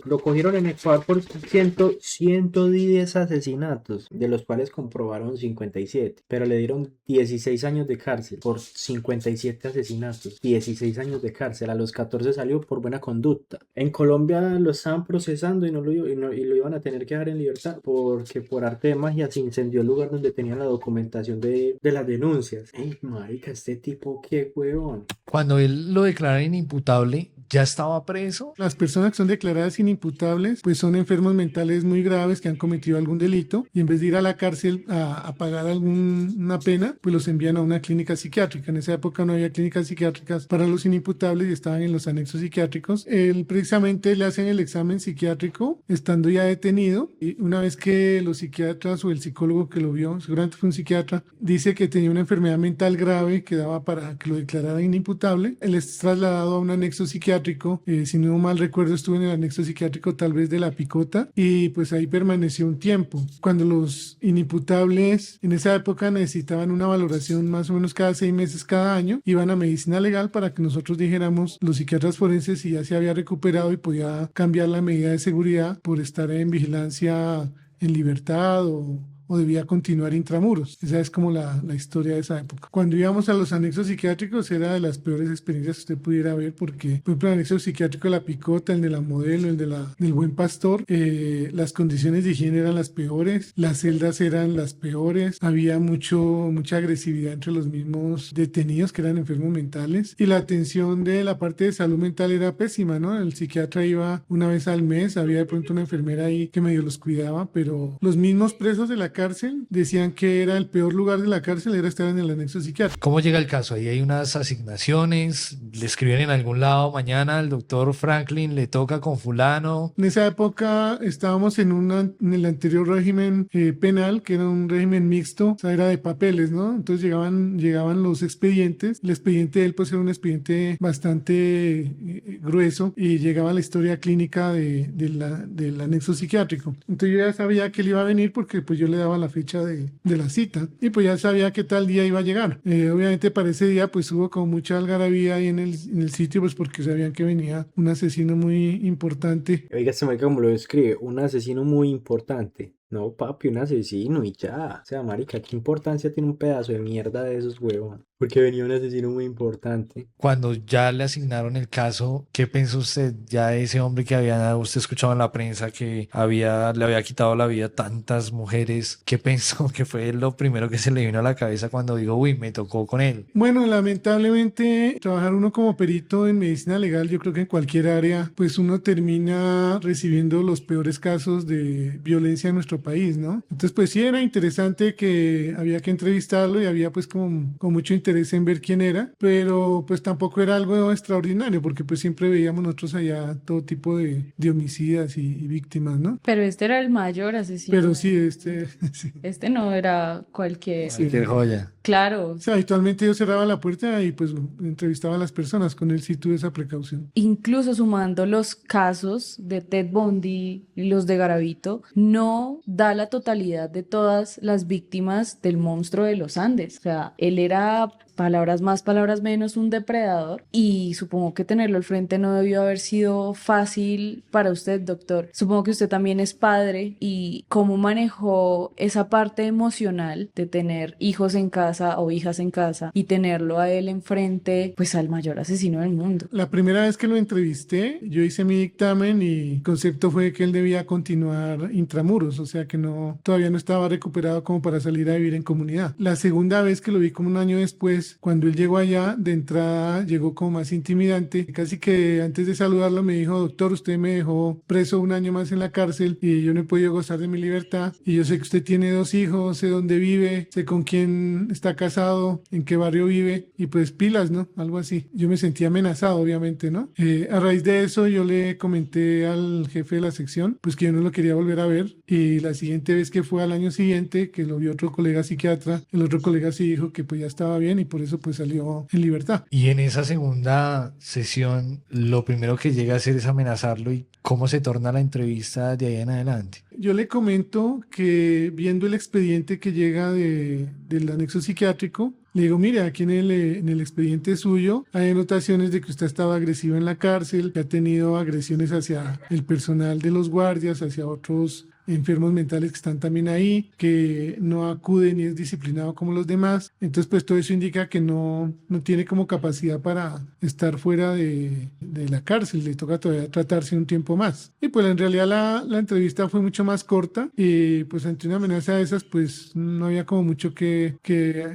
lo cogieron en Ecuador por 110 asesinatos, de los cuales comprobaron 57, pero le dieron 16 años de cárcel por 57 asesinatos, 16 años de cárcel, a los 14 salió por buena conducta. En Colombia lo estaban procesando y lo iban a tener que dejar en libertad porque por arte de magia se incendió el lugar donde tenían la documentación de las denuncias. Ey, marica, este tipo, qué huevón. Cuando él lo declara inimputable, ¿ya estaba preso? Las personas que son declaradas inimputables, pues son enfermos mentales muy graves que han cometido algún delito y en vez de ir a la cárcel a pagar alguna pena, pues los envían a una clínica psiquiátrica. En esa época no había clínicas psiquiátricas para los inimputables y estaban en los anexos psiquiátricos. Él precisamente le hacen el examen psiquiátrico estando ya detenido y una vez que los psiquiatras o el psicólogo que lo vio, seguramente fue un psiquiatra, dice que tenía una enfermedad mental grave que daba para que lo declararan inimputable, él es trasladado a un anexo psiquiátrico, si no mal recuerdo estuvo en el anexo psiquiátrico tal vez de La Picota y pues ahí permaneció un tiempo. Cuando los inimputables en esa época necesitaban una valoración más o menos cada 6 meses cada año, iban a medicina legal para que nosotros dijéramos, los psiquiatras forenses, si ya se había recuperado y podía cambiar la medida de seguridad por estar en vigilancia en libertad o debía continuar intramuros. Esa es como la historia de esa época. Cuando íbamos a los anexos psiquiátricos era de las peores experiencias que usted pudiera ver porque, por ejemplo, el anexo psiquiátrico de La Picota, el de la Modelo, el del Buen Pastor, las condiciones de higiene eran las peores, las celdas eran las peores, había mucha agresividad entre los mismos detenidos que eran enfermos mentales y la atención de la parte de salud mental era pésima, ¿no? El psiquiatra iba una vez al mes, había de pronto una enfermera ahí que medio los cuidaba, pero los mismos presos de la cárcel decían que era el peor lugar de la cárcel, era estar en el anexo psiquiátrico. ¿Cómo llega el caso? Ahí hay unas asignaciones, le escriben en algún lado, mañana al doctor Franklin le toca con fulano. En esa época estábamos en el anterior régimen penal, que era un régimen mixto, o sea, era de papeles, ¿no? Entonces llegaban los expedientes, el expediente de él pues era un expediente bastante grueso y llegaba la historia clínica del anexo psiquiátrico. Entonces yo ya sabía que él iba a venir porque pues yo le daba la fecha de la cita y pues ya sabía que tal día iba a llegar. Obviamente para ese día pues hubo como mucha algarabía ahí en el sitio pues porque sabían que venía un asesino muy importante. Oiga, este marica como lo describe, un asesino muy importante. No, papi, un asesino y ya. O sea, marica, ¿qué importancia tiene un pedazo de mierda de esos huevos? Porque venía un asesino muy importante. Cuando ya le asignaron el caso, ¿qué pensó usted ya de ese hombre que había usted escuchado en la prensa que le había quitado la vida a tantas mujeres? ¿Qué pensó que fue lo primero que se le vino a la cabeza cuando dijo, uy, me tocó con él? Bueno, lamentablemente trabajar uno como perito en medicina legal, yo creo que en cualquier área, pues uno termina recibiendo los peores casos de violencia en nuestro país, ¿no? Entonces, pues sí era interesante que había que entrevistarlo y había pues como con mucho interés en ver quién era, pero pues tampoco era algo extraordinario porque pues siempre veíamos nosotros allá todo tipo de homicidas y víctimas, ¿no? Pero este era el mayor asesino. Pero sí, sí. Este no era cualquier... Sí, qué joya. Claro. O sea, habitualmente yo cerraba la puerta y pues entrevistaba a las personas, con él sí tuve esa precaución. Incluso sumando los casos de Ted Bundy y los de Garavito, no da la totalidad de todas las víctimas del monstruo de los Andes. O sea, él era, palabras más, palabras menos, un depredador y supongo que tenerlo al frente no debió haber sido fácil para usted, doctor. Supongo que usted también es padre y cómo manejó esa parte emocional de tener hijos en casa o hijas en casa y tenerlo a él enfrente, pues al mayor asesino del mundo. La primera vez que lo entrevisté, yo hice mi dictamen y el concepto fue que él debía continuar intramuros, o sea que todavía no estaba recuperado como para salir a vivir en comunidad. La segunda vez que lo vi como un año después, cuando él llegó allá, de entrada llegó como más intimidante, casi que antes de saludarlo me dijo, doctor, usted me dejó preso un año más en la cárcel y yo no he podido gozar de mi libertad y yo sé que usted tiene 2 hijos, sé dónde vive, sé con quién está casado, en qué barrio vive y pues pilas, ¿no? Algo así. Yo me sentí amenazado, obviamente, ¿no? A raíz de eso yo le comenté al jefe de la sección pues que yo no lo quería volver a ver y la siguiente vez que fue al año siguiente, que lo vio otro colega psiquiatra, el otro colega sí dijo que pues ya estaba bien y por eso pues salió en libertad. Y en esa segunda sesión, lo primero que llega a hacer es amenazarlo. ¿Y cómo se torna la entrevista de ahí en adelante? Yo le comento que viendo el expediente que llega del anexo psiquiátrico, le digo, mire, aquí en el expediente suyo hay anotaciones de que usted estaba agresivo en la cárcel, que ha tenido agresiones hacia el personal de los guardias, hacia otros enfermos mentales que están también ahí, que no acude ni es disciplinado como los demás. Entonces, pues todo eso indica que no tiene como capacidad para estar fuera de la cárcel, le toca todavía tratarse un tiempo más. Y pues en realidad la entrevista fue mucho más corta y pues ante una amenaza de esas, pues no había como mucho que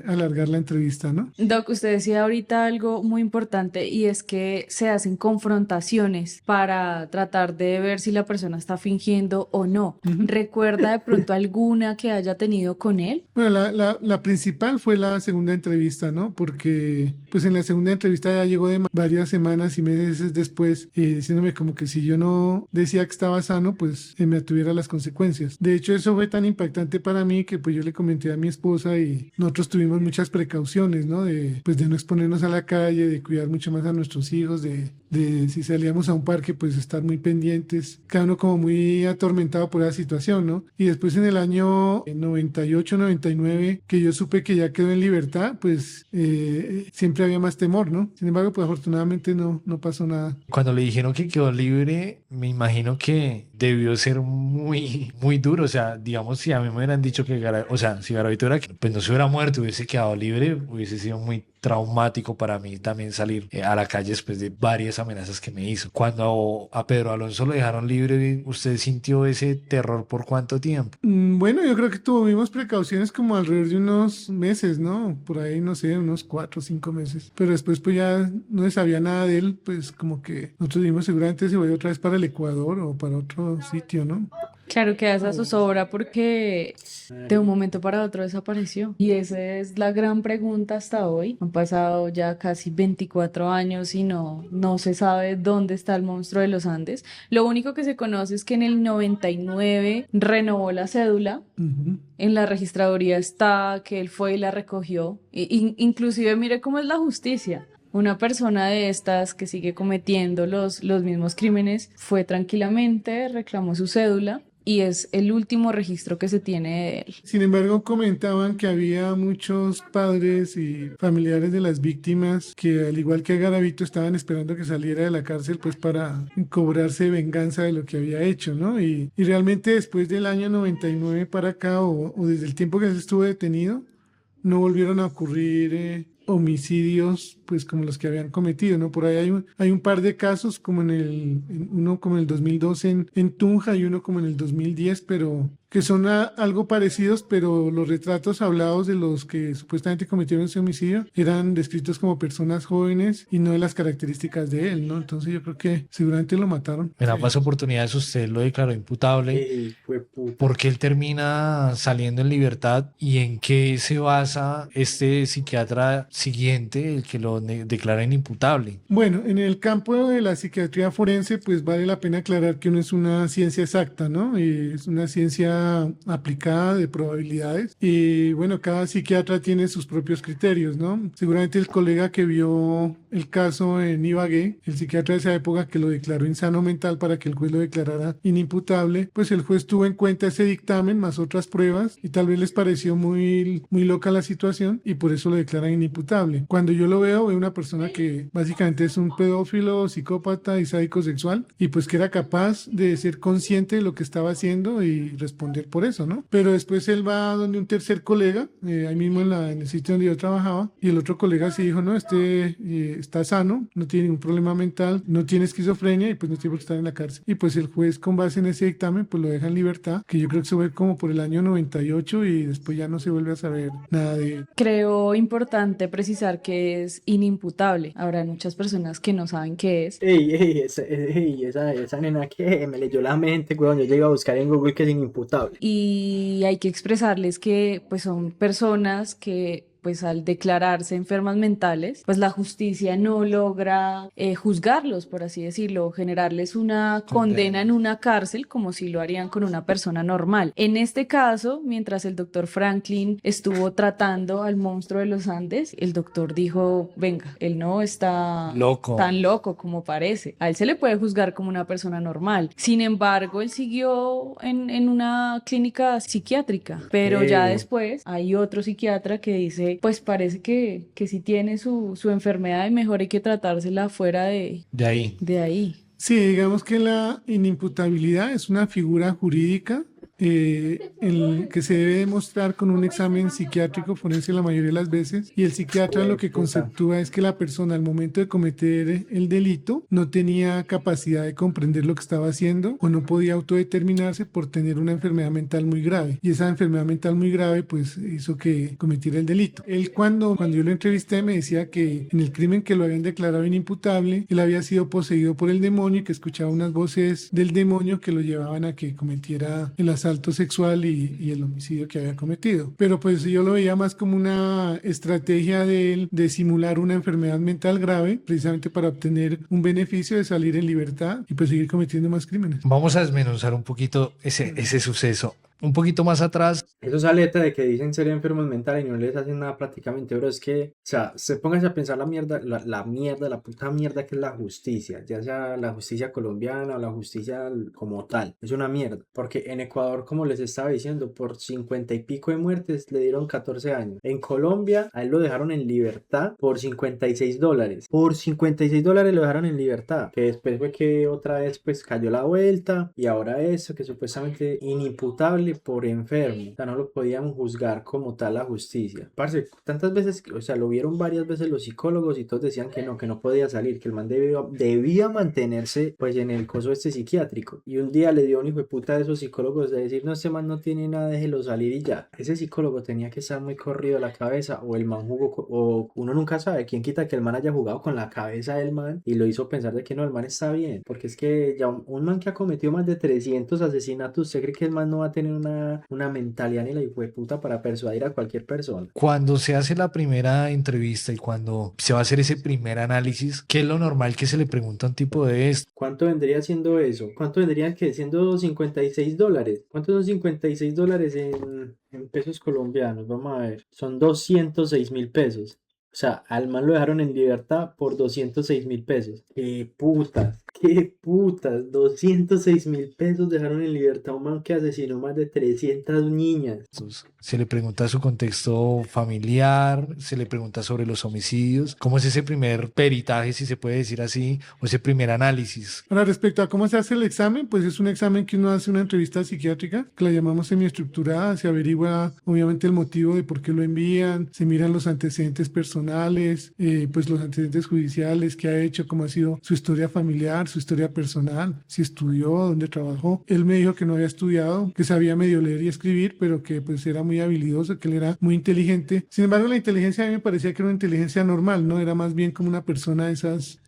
alargar la entrevista, ¿no? Doc, usted decía ahorita algo muy importante y es que se hacen confrontaciones para tratar de ver si la persona está fingiendo o no. ¿Recuerda de pronto alguna que haya tenido con él? Bueno, la principal fue la segunda entrevista, ¿no? Porque pues en la segunda entrevista ya llegó de varias semanas y meses después diciéndome como que si yo no decía que estaba sano, pues me atuviera las consecuencias. De hecho, eso fue tan impactante para mí que pues yo le comenté a mi esposa y nosotros tuvimos muchas precauciones, ¿no? De no exponernos a la calle, de cuidar mucho más a nuestros hijos, de si salíamos a un parque, pues estar muy pendientes, cada uno como muy atormentado por la situación, ¿no? Y después en el año 98, 99, que yo supe que ya quedó en libertad, pues siempre había más temor, ¿no? Sin embargo, pues afortunadamente no pasó nada. Cuando le dijeron que quedó libre, me imagino que debió ser muy, muy duro. O sea, digamos, si a mí me hubieran dicho que, si Garavito pues no se hubiera muerto, hubiese quedado libre, hubiese sido muy traumático para mí también salir a la calle después de varias amenazas que me hizo. Cuando a Pedro Alonso lo dejaron libre, ¿usted sintió ese terror por cuánto tiempo? Bueno, yo creo que tuvimos precauciones como alrededor de unos meses, ¿no? Por ahí, no sé, unos 4 o 5 meses. Pero después pues ya no se sabía nada de él, pues como que nosotros dijimos seguramente se fue otra vez para el Ecuador o para otro sitio, ¿no? Claro que esa zozobra porque de un momento para otro desapareció. Y esa es la gran pregunta hasta hoy. Han pasado ya casi 24 años y no se sabe dónde está el monstruo de los Andes. Lo único que se conoce es que en el 99 renovó la cédula. Ujú. En la registraduría está que él fue y la recogió. Inclusive mire cómo es la justicia. Una persona de estas que sigue cometiendo los mismos crímenes fue tranquilamente, reclamó su cédula y es el último registro que se tiene de él. Sin embargo, comentaban que había muchos padres y familiares de las víctimas que, al igual que Garavito, estaban esperando que saliera de la cárcel pues para cobrarse venganza de lo que había hecho, ¿no? Y realmente después del año 99 para acá o desde el tiempo que se estuvo detenido, no volvieron a ocurrir homicidios pues como los que habían cometido, ¿no? Por ahí hay un par de casos como uno como en el 2012 en Tunja y uno como en el 2010, pero que son algo parecidos, pero los retratos hablados de los que supuestamente cometieron ese homicidio eran descritos como personas jóvenes y no de las características de él, ¿no? Entonces yo creo que seguramente lo mataron. En ambas oportunidades usted lo declaró imputable. Fue puta. ¿Por qué él termina saliendo en libertad y en qué se basa este psiquiatra siguiente, el que lo declara inimputable? Bueno, en el campo de la psiquiatría forense, pues vale la pena aclarar que no es una ciencia exacta, ¿no? Es una ciencia aplicada de probabilidades y bueno, cada psiquiatra tiene sus propios criterios, ¿no? Seguramente el colega que vio el caso en Ibagué, el psiquiatra de esa época que lo declaró insano mental para que el juez lo declarara inimputable, pues el juez tuvo en cuenta ese dictamen más otras pruebas y tal vez les pareció muy loca la situación y por eso lo declaran inimputable. Cuando yo lo veo una persona que básicamente es un pedófilo, psicópata y sádico sexual y pues que era capaz de ser consciente de lo que estaba haciendo y responder por eso, ¿no? Pero después él va donde un tercer colega, ahí mismo en el sitio donde yo trabajaba, y el otro colega sí dijo, no, está sano, no tiene ningún problema mental, no tiene esquizofrenia y pues no tiene por qué estar en la cárcel. Y pues el juez con base en ese dictamen pues lo deja en libertad, que yo creo que se fue como por el año 98 y después ya no se vuelve a saber nada de él. Creo importante precisar que es inimputable. Habrá muchas personas que no saben qué es. Esa nena que me leyó la mente, weón. Yo llegué a buscar en Google que es inimputable. Y hay que expresarles que pues son personas que pues al declararse enfermas mentales, pues la justicia no logra juzgarlos, por así decirlo, generarles una condena en una cárcel como si lo harían con una persona normal. En este caso, mientras el doctor Franklin estuvo tratando al monstruo de los Andes, el doctor dijo, venga, él no está Loco. tan loco como parece. A él se le puede juzgar como una persona normal. Sin embargo, él siguió en una clínica psiquiátrica, pero ya después hay otro psiquiatra que dice, pues parece que sí tiene su enfermedad y mejor hay que tratársela fuera De ahí. de ahí. Sí, digamos que la inimputabilidad es una figura jurídica que se debe demostrar con un examen psiquiátrico forense la mayoría de las veces, y el psiquiatra lo que conceptúa es que la persona al momento de cometer el delito no tenía capacidad de comprender lo que estaba haciendo o no podía autodeterminarse por tener una enfermedad mental muy grave, y esa enfermedad mental muy grave pues hizo que cometiera el delito. Él cuando yo lo entrevisté me decía que en el crimen que lo habían declarado inimputable, él había sido poseído por el demonio y que escuchaba unas voces del demonio que lo llevaban a que cometiera el asalto sexual y el homicidio que había cometido. Pero pues yo lo veía más como una estrategia de él de simular una enfermedad mental grave, precisamente para obtener un beneficio de salir en libertad y pues seguir cometiendo más crímenes. Vamos a desmenuzar un poquito ese suceso. Un poquito más atrás. Eso es aleta de que dicen ser enfermos mentales y no les hacen nada prácticamente, bro. Es que, o sea, se pónganse a pensar la mierda, la puta mierda que es la justicia, ya sea la justicia colombiana o la justicia como tal. Es una mierda. Porque en Ecuador, como les estaba diciendo, por 50 y pico de muertes le dieron 14 años. En Colombia, a él lo dejaron en libertad por $56. Por $56 lo dejaron en libertad. Que después fue que otra vez, pues cayó la vuelta y ahora eso, que supuestamente inimputable por enfermo, o sea, no lo podíamos juzgar como tal la justicia. Parce, tantas veces, o sea, lo vieron varias veces los psicólogos y todos decían que no podía salir, que el man debía mantenerse pues en el coso este psiquiátrico, y un día le dio un hijo de puta de esos psicólogos de decir, no, este man no tiene nada, déjelo salir y ya. Ese psicólogo tenía que estar muy corrido de la cabeza, o el man jugó, o uno nunca sabe, quién quita que el man haya jugado con la cabeza del man y lo hizo pensar de que no, el man está bien, porque es que ya un man que ha cometido más de 300 asesinatos, ¿usted cree que el man no va a tener una mentalidad ni la hijueputa para persuadir a cualquier persona? Cuando se hace la primera entrevista y cuando se va a hacer ese primer análisis, ¿qué es lo normal que se le pregunta a un tipo de esto? ¿Cuánto vendría siendo eso? ¿Cuánto vendría siendo $56? ¿Cuántos son $56 en pesos colombianos? Vamos a ver. Son 206.000 pesos. O sea, al man lo dejaron en libertad por 206.000 pesos. ¡Qué putas! ¡Qué putas! 206.000 pesos dejaron en libertad a un man que asesinó más de 300 niñas. Se le pregunta su contexto familiar, se le pregunta sobre los homicidios, cómo es ese primer peritaje, si se puede decir así, o ese primer análisis. Ahora, respecto a cómo se hace el examen, pues es un examen que uno hace una entrevista psiquiátrica, que la llamamos semiestructurada, se averigua obviamente el motivo de por qué lo envían, se miran los antecedentes personales, pues los antecedentes judiciales, qué ha hecho, cómo ha sido su historia familiar, su historia personal, si estudió, dónde trabajó. Él me dijo que no había estudiado, que sabía medio leer y escribir, pero que pues era muy habilidoso, que él era muy inteligente. Sin embargo, la inteligencia a mí me parecía que era una inteligencia normal, ¿no? Era más bien como una persona de esas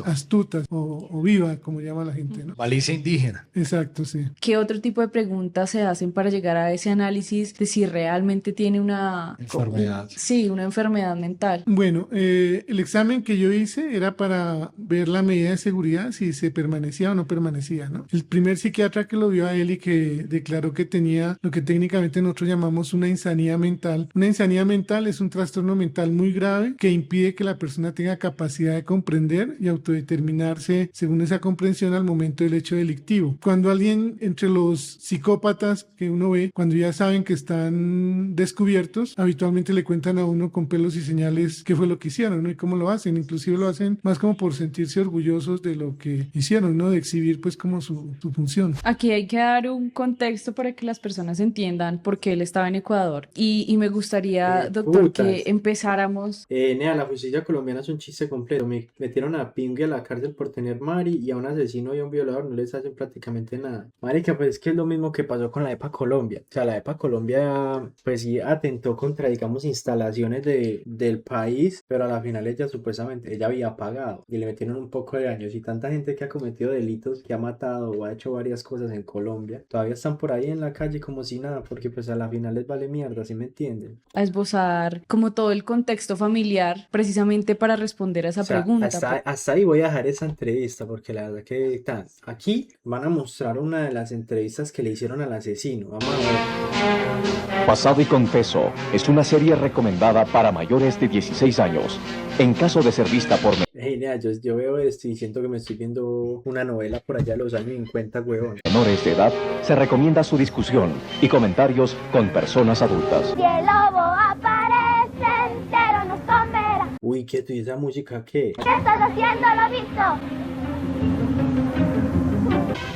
astutas o viva, como llama la gente, ¿no? Malicia indígena. Exacto, sí. ¿Qué otro tipo de preguntas se hacen para llegar a ese análisis de si realmente tiene una Enfermedad. Sí, una enfermedad mental? Bueno, el examen que yo hice era para ver la medida de seguridad, si se permanecía o no permanecía, ¿no? El primer psiquiatra que lo vio a él y que declaró que tenía lo que técnicamente nosotros llamamos una insanía mental. Una insanía mental es un trastorno mental muy grave que impide que la persona tenga capacidad de comprender y autodeterminarse según esa comprensión al momento del hecho delictivo. Cuando alguien entre los psicópatas que uno ve, cuando ya saben que están descubiertos, habitualmente le cuentan a uno con pelos y señales qué fue lo que hicieron, ¿no? Y cómo lo hacen. Inclusive lo hacen más como por sentirse orgullosos de lo que hicieron, ¿no? De exhibir pues como su función. Aquí hay que dar un contexto para que las personas entiendan por qué él estaba en Ecuador. Y me gustaría, doctor, Putas. que empezáramos. Nea, la justicia colombiana es un chiste completo. Me metieron a Pingue a la cárcel por tener mari, y a un asesino y a un violador no les hacen prácticamente nada. Marica, pues es que es lo mismo que pasó con la EPA Colombia. O sea, la EPA Colombia, pues sí atentó contra, digamos, instalaciones del país, pero a la final ella supuestamente, ella había pagado y le metieron un poco de años, y tanta gente gente que ha cometido delitos, que ha matado o ha hecho varias cosas en Colombia, todavía están por ahí en la calle como si nada, porque pues a la final les vale mierda, ¿sí me entienden? A esbozar como todo el contexto familiar precisamente para responder a esa O sea, pregunta. hasta ahí voy a dejar esa entrevista, porque la verdad que aquí van a mostrar una de las entrevistas que le hicieron al asesino. Vamos a ver. Pasado y Confeso es una serie recomendada para mayores de 16 años. En caso de ser vista por Nea, yo veo esto y siento que me estoy viendo una novela por allá de los años 50, huevón. menores de edad, se recomienda su discusión y comentarios con personas adultas. Si el lobo aparece entero nos comerá. Uy, quieto, ¿y esa música qué? ¿Qué estás haciendo, lobito?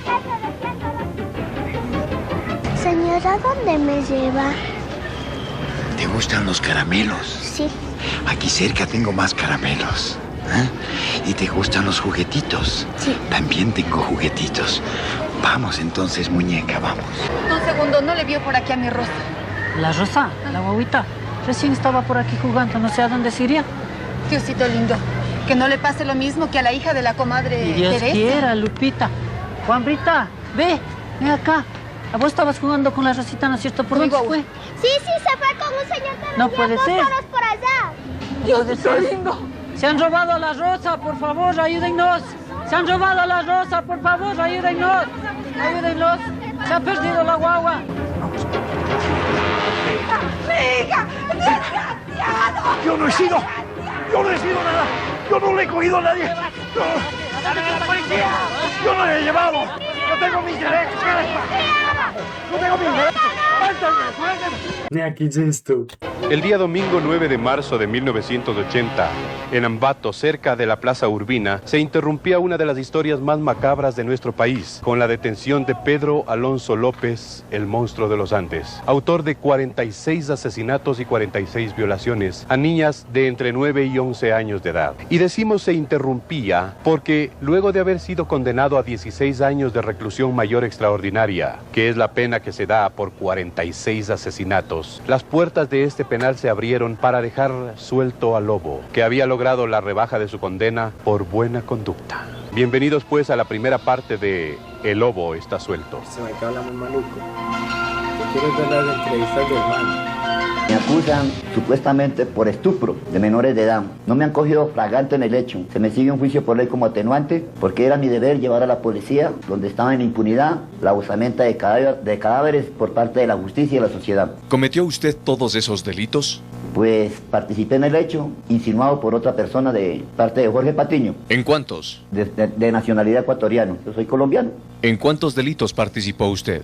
¿Qué estás haciendo, lobito? Señora, ¿dónde me lleva? ¿Te gustan los caramelos? Sí. Aquí cerca tengo más caramelos. ¿Y te gustan los juguetitos? Sí. También tengo juguetitos. Vamos entonces, muñeca, vamos. Un segundo, ¿no le vio por aquí a mi Rosa? La Rosa, la guaguita, recién estaba por aquí jugando, no sé a dónde se iría. Diosito lindo, que no le pase lo mismo que a la hija de la comadre Y Dios Teresa. quiera, Lupita. Juanbrita, ven acá. A vos estabas jugando con la Rosita, ¿no es cierto? ¿Por dónde fue? Sí, se fue con un señor que No vendía puede ser. fósforos por allá. Diosito lindo. Se han robado a la Rosa, por favor, ayúdennos. Se han robado a la Rosa, por favor, ayúdennos. Ayúdennos. Se ha perdido la guagua. Yo no he sido nada. Yo no le he cogido a nadie. Yo no le he llevado. Yo tengo mis derechos. Yo tengo mis derechos. Suéltame. Nea, ¿qué es esto? El día domingo 9 de marzo de 1980, en Ambato, cerca de la Plaza Urbina, se interrumpía una de las historias más macabras de nuestro país, con la detención de Pedro Alonso López, el monstruo de los Andes, autor de 46 asesinatos y 46 violaciones a niñas de entre 9 y 11 años de edad. Y decimos se interrumpía porque luego de haber sido condenado a 16 años de reclusión mayor extraordinaria, que es la pena que se da por 46 asesinatos, las puertas de este penal se abrieron para dejar suelto al lobo, que había logrado la rebaja de su condena por buena conducta. Bienvenidos pues a la primera parte de El lobo está suelto. Se me acaba muy maluco. Yo quiero ver las entrevistas del man. Me acusan supuestamente por estupro de menores de edad. No me han cogido flagrante en el hecho. Se me sigue un juicio por ley como atenuante porque era mi deber llevar a la policía, donde estaba en impunidad, la osamenta de cadáveres por parte de la justicia y la sociedad. ¿Cometió usted todos esos delitos? Pues participé en el hecho, insinuado por otra persona de parte de Jorge Patiño. ¿En cuántos? De nacionalidad ecuatoriana. Yo soy colombiano. ¿En cuántos delitos participó usted?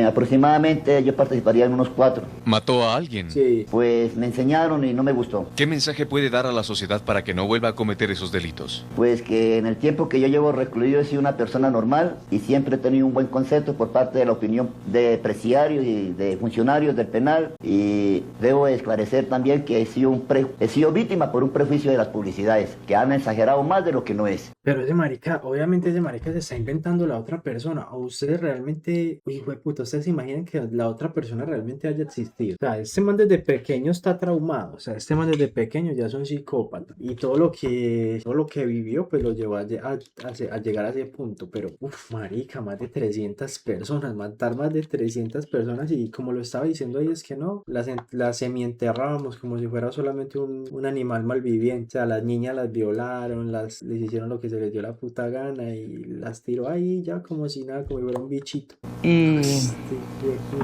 Aproximadamente yo participaría en unos 4. ¿Mató a alguien? Sí. Pues me enseñaron y no me gustó. ¿Qué mensaje puede dar a la sociedad para que no vuelva a cometer esos delitos? Pues que en el tiempo que yo llevo recluido he sido una persona normal y siempre he tenido un buen concepto por parte de la opinión de presidiarios y de funcionarios del penal, y debo esclarecer también que he sido víctima por un prejuicio de las publicidades, que han exagerado más de lo que no es. Pero ese marica, obviamente ese marica se está inventando la otra persona. O ustedes realmente, hijo de puta, ustedes se imaginan que la otra persona realmente haya existido. O sea, este man desde pequeño está traumado. O sea, este man desde pequeño ya es un psicópata. Y todo lo que vivió, pues lo llevó a llegar a ese punto. Pero, marica, más de 300 personas, matar más de 300 personas. Y como lo estaba diciendo ahí, es que no, las semienterrábamos como si fuera solamente un animal malviviente. O sea, las niñas las violaron, les hicieron lo que se les dio la puta gana y las tiró ahí ya como si nada, como si fuera un bichito. ¿Y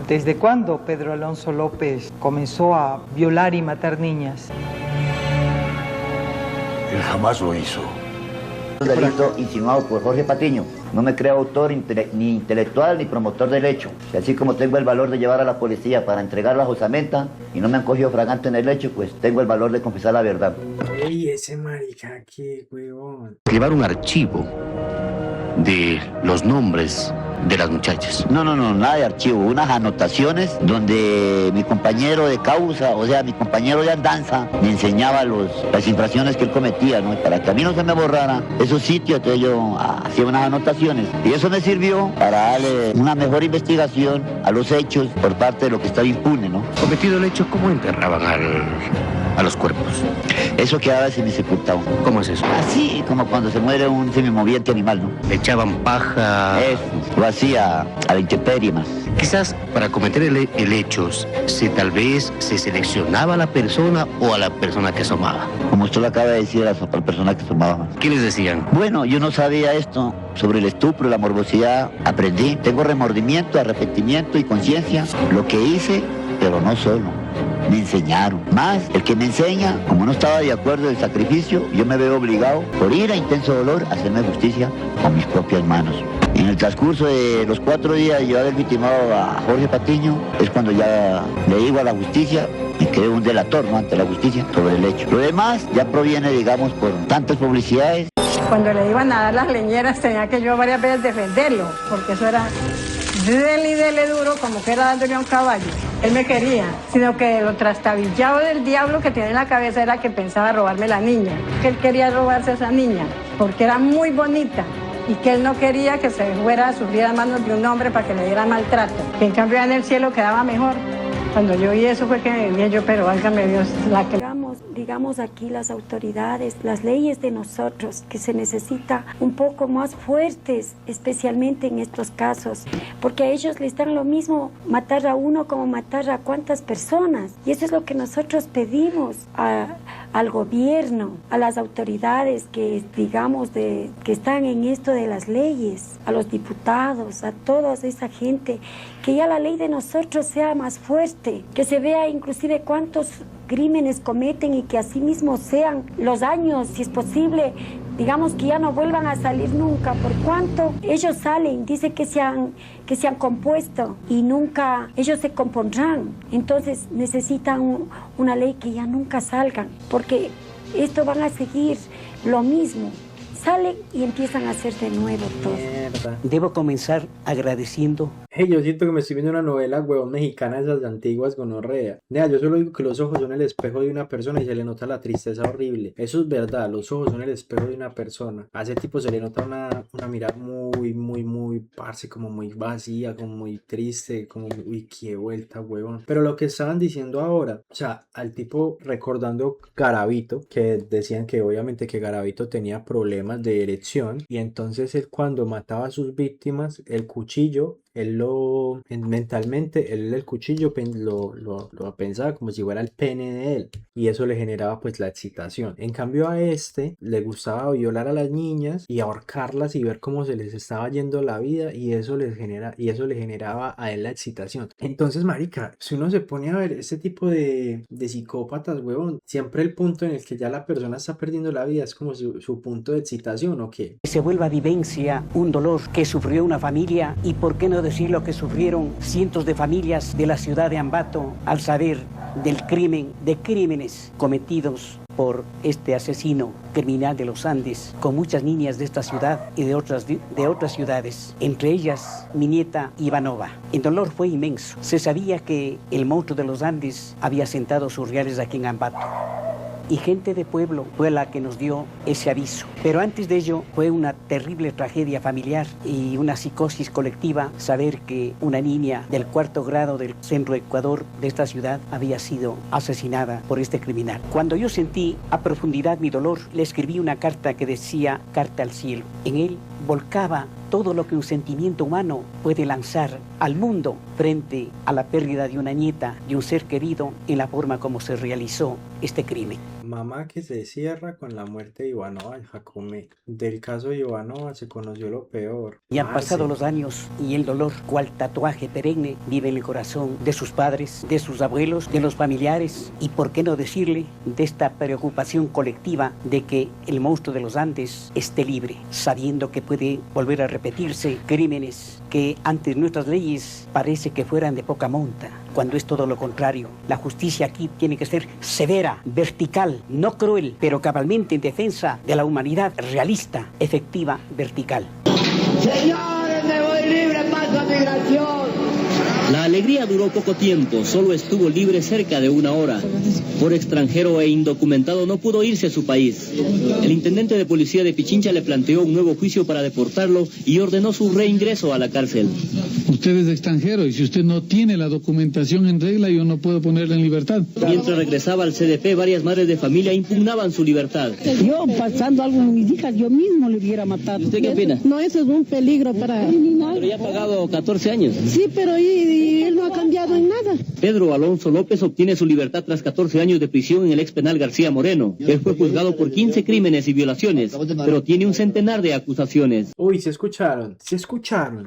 desde cuándo Pedro Alonso López comenzó a violar y matar niñas? Él jamás lo hizo. Un delito insinuado por Jorge Patiño. No me creo autor ni intelectual ni promotor del hecho. Y así como tengo el valor de llevar a la policía para entregar la osamenta y no me han cogido fragante en el hecho, pues tengo el valor de confesar la verdad. Ey, ese marica, qué huevón. Llevar un archivo de los nombres de las muchachas. No, nada de archivo, unas anotaciones donde mi compañero de causa, o sea, mi compañero de andanza, me enseñaba las infracciones que él cometía, ¿no? Para que a mí no se me borrara esos sitios, entonces yo hacía unas anotaciones. Y eso me sirvió para darle una mejor investigación a los hechos por parte de lo que estaba impune, ¿no? Cometido el hecho, ¿cómo enterraban a los cuerpos? Eso quedaba semisepultado. ¿Cómo es eso? Así como cuando se muere un semimoviente animal, ¿no? Le echaban paja. Eso, lo hacía a la intemperie más. Quizás para cometer el hecho, tal vez se seleccionaba a la persona o a la persona que asomaba. Como usted lo acaba de decir, a la persona que asomaba. ¿Qué les decían? Bueno, yo no sabía esto sobre el estupro, la morbosidad. Aprendí. Tengo remordimiento, arrepentimiento y conciencia. Lo que hice, pero no solo. Me enseñaron. Más, el que me enseña, como no estaba de acuerdo del sacrificio, yo me veo obligado, por ira e intenso dolor, a hacerme justicia con mis propias manos. En el transcurso de los 4 días de llevar el victimado a Jorge Patiño, es cuando ya le digo a la justicia, me quedé un delator, ¿no?, ante la justicia sobre el hecho. Lo demás ya proviene, digamos, por tantas publicidades. Cuando le iban a dar las leñeras tenía que yo varias veces defenderlo, porque eso era dele y dele duro como que era dándole a un caballo. Él me quería, sino que lo trastabillado del diablo que tenía en la cabeza era que pensaba robarme la niña, que él quería robarse a esa niña, porque era muy bonita y que él no quería que se fuera a sufrir a manos de un hombre para que le diera maltrato, que en cambio en el cielo quedaba mejor. Cuando yo vi eso fue que me vi yo, pero válgame Dios, la que... Digamos aquí las autoridades, las leyes de nosotros, que se necesita un poco más fuertes, especialmente en estos casos, porque a ellos les dan lo mismo matar a uno como matar a cuántas personas, y eso es lo que nosotros pedimos al gobierno, a las autoridades que digamos que están en esto de las leyes, a los diputados, a toda esa gente, que ya la ley de nosotros sea más fuerte, que se vea inclusive cuántos crímenes cometen y que así mismo sean los daños, si es posible, digamos que ya no vuelvan a salir nunca. Por cuanto ellos salen, dice que se han compuesto y nunca ellos se compondrán. Entonces necesitan una ley que ya nunca salgan, porque esto van a seguir lo mismo. Salen y empiezan a hacer de nuevo todo. Mierda. Debo comenzar agradeciendo. Hey, yo siento que me estoy viendo una novela, huevón, mexicana, esas antiguas, gonorrea. Nea, yo solo digo que los ojos son el espejo de una persona y se le nota la tristeza horrible. Eso es verdad, los ojos son el espejo de una persona. A ese tipo se le nota una mirada muy, parce, como muy vacía, como muy triste, como, uy, qué vuelta, huevón. Pero lo que estaban diciendo ahora, o sea, al tipo recordando Garavito, que decían que obviamente que Garavito tenía problemas de erección, y entonces él cuando mataba a sus víctimas, el cuchillo, mentalmente, él el cuchillo lo pensaba como si fuera el pene de él, y eso le generaba pues la excitación. En cambio a este le gustaba violar a las niñas y ahorcarlas y ver cómo se les estaba yendo la vida, y eso le generaba a él la excitación. Entonces, marica, si uno se pone a ver este tipo de psicópatas, huevón, siempre el punto en el que ya la persona está perdiendo la vida es como su punto de excitación, ¿o qué? Se vuelva vivencia un dolor que sufrió una familia, y por qué no decir lo que sufrieron cientos de familias de la ciudad de Ambato al saber de crímenes cometidos por este asesino criminal de los Andes, con muchas niñas de esta ciudad y de otras ciudades, entre ellas mi nieta Ivanova. El dolor fue inmenso. Se sabía que el monstruo de los Andes había sentado sus reales aquí en Ambato, y gente de pueblo fue la que nos dio ese aviso. Pero antes de ello fue una terrible tragedia familiar y una psicosis colectiva saber que una niña del 4º grado del centro Ecuador de esta ciudad había sido asesinada por este criminal. Cuando yo sentí a profundidad mi dolor, le escribí una carta que decía Carta al Cielo. En él volcaba todo lo que un sentimiento humano puede lanzar al mundo frente a la pérdida de una nieta, de un ser querido, en la forma como se realizó este crimen. Mamá que se cierra con la muerte de Ivanova en Jacomé. Del caso de Ivanova se conoció lo peor. Y han pasado los años y el dolor, cual tatuaje perenne, vive en el corazón de sus padres, de sus abuelos, de los familiares, y por qué no decirle, de esta preocupación colectiva de que el monstruo de los Andes esté libre, sabiendo que puede volver a repetirse crímenes que ante nuestras leyes parece que fueran de poca monta, cuando es todo lo contrario. La justicia aquí tiene que ser severa, vertical, no cruel, pero cabalmente en defensa de la humanidad, realista, efectiva, vertical. Señores, me voy libre, paso a migración. La alegría duró poco tiempo, solo estuvo libre cerca de 1 hora. Por extranjero e indocumentado no pudo irse a su país. El intendente de policía de Pichincha le planteó un nuevo juicio para deportarlo y ordenó su reingreso a la cárcel. Usted es extranjero y si usted no tiene la documentación en regla, yo no puedo ponerle en libertad. Mientras regresaba al CDP, varias madres de familia impugnaban su libertad. Yo, pasando algo con mis hijas, yo mismo le hubiera matado. ¿Usted qué opina? No, eso es un peligro para... Pero ya ha pagado 14 años. Sí, pero y él no ha cambiado en nada. Pedro Alonso López obtiene su libertad tras 14 años de prisión en el ex penal García Moreno. Él fue juzgado por 15 crímenes y violaciones, pero tiene un centenar de acusaciones. Uy, se escucharon.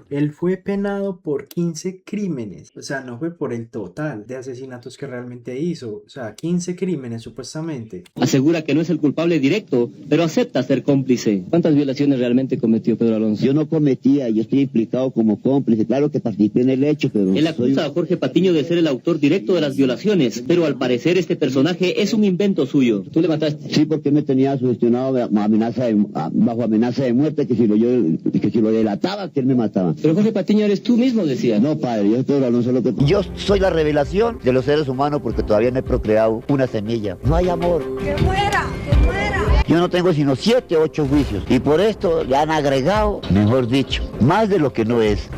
Él fue penado por 15 crímenes. O sea, no fue por el total de asesinatos que realmente hizo. O sea, 15 crímenes supuestamente. Asegura que no es el culpable directo, pero acepta ser cómplice. ¿Cuántas violaciones realmente cometió Pedro Alonso? Yo no cometía, yo estoy implicado como cómplice. Claro que participé en el hecho, pero... Él acusa a Jorge Patiño de ser el autor directo de las violaciones, pero al parecer este personaje es un invento suyo. ¿Tú le mataste? Sí, porque me tenía sugestionado bajo amenaza de muerte, que si lo delataba, que él me mataba. Pero Jorge Patiño eres tú mismo, decía. No, padre, yo soy Pedro Alonso López. Yo soy la revelación de los seres humanos porque todavía no he procreado una semilla. No hay amor. ¡Que muera! ¡Que muera! Yo no tengo sino 7 u 8 juicios y por esto le han agregado, mejor dicho, más de lo que no es.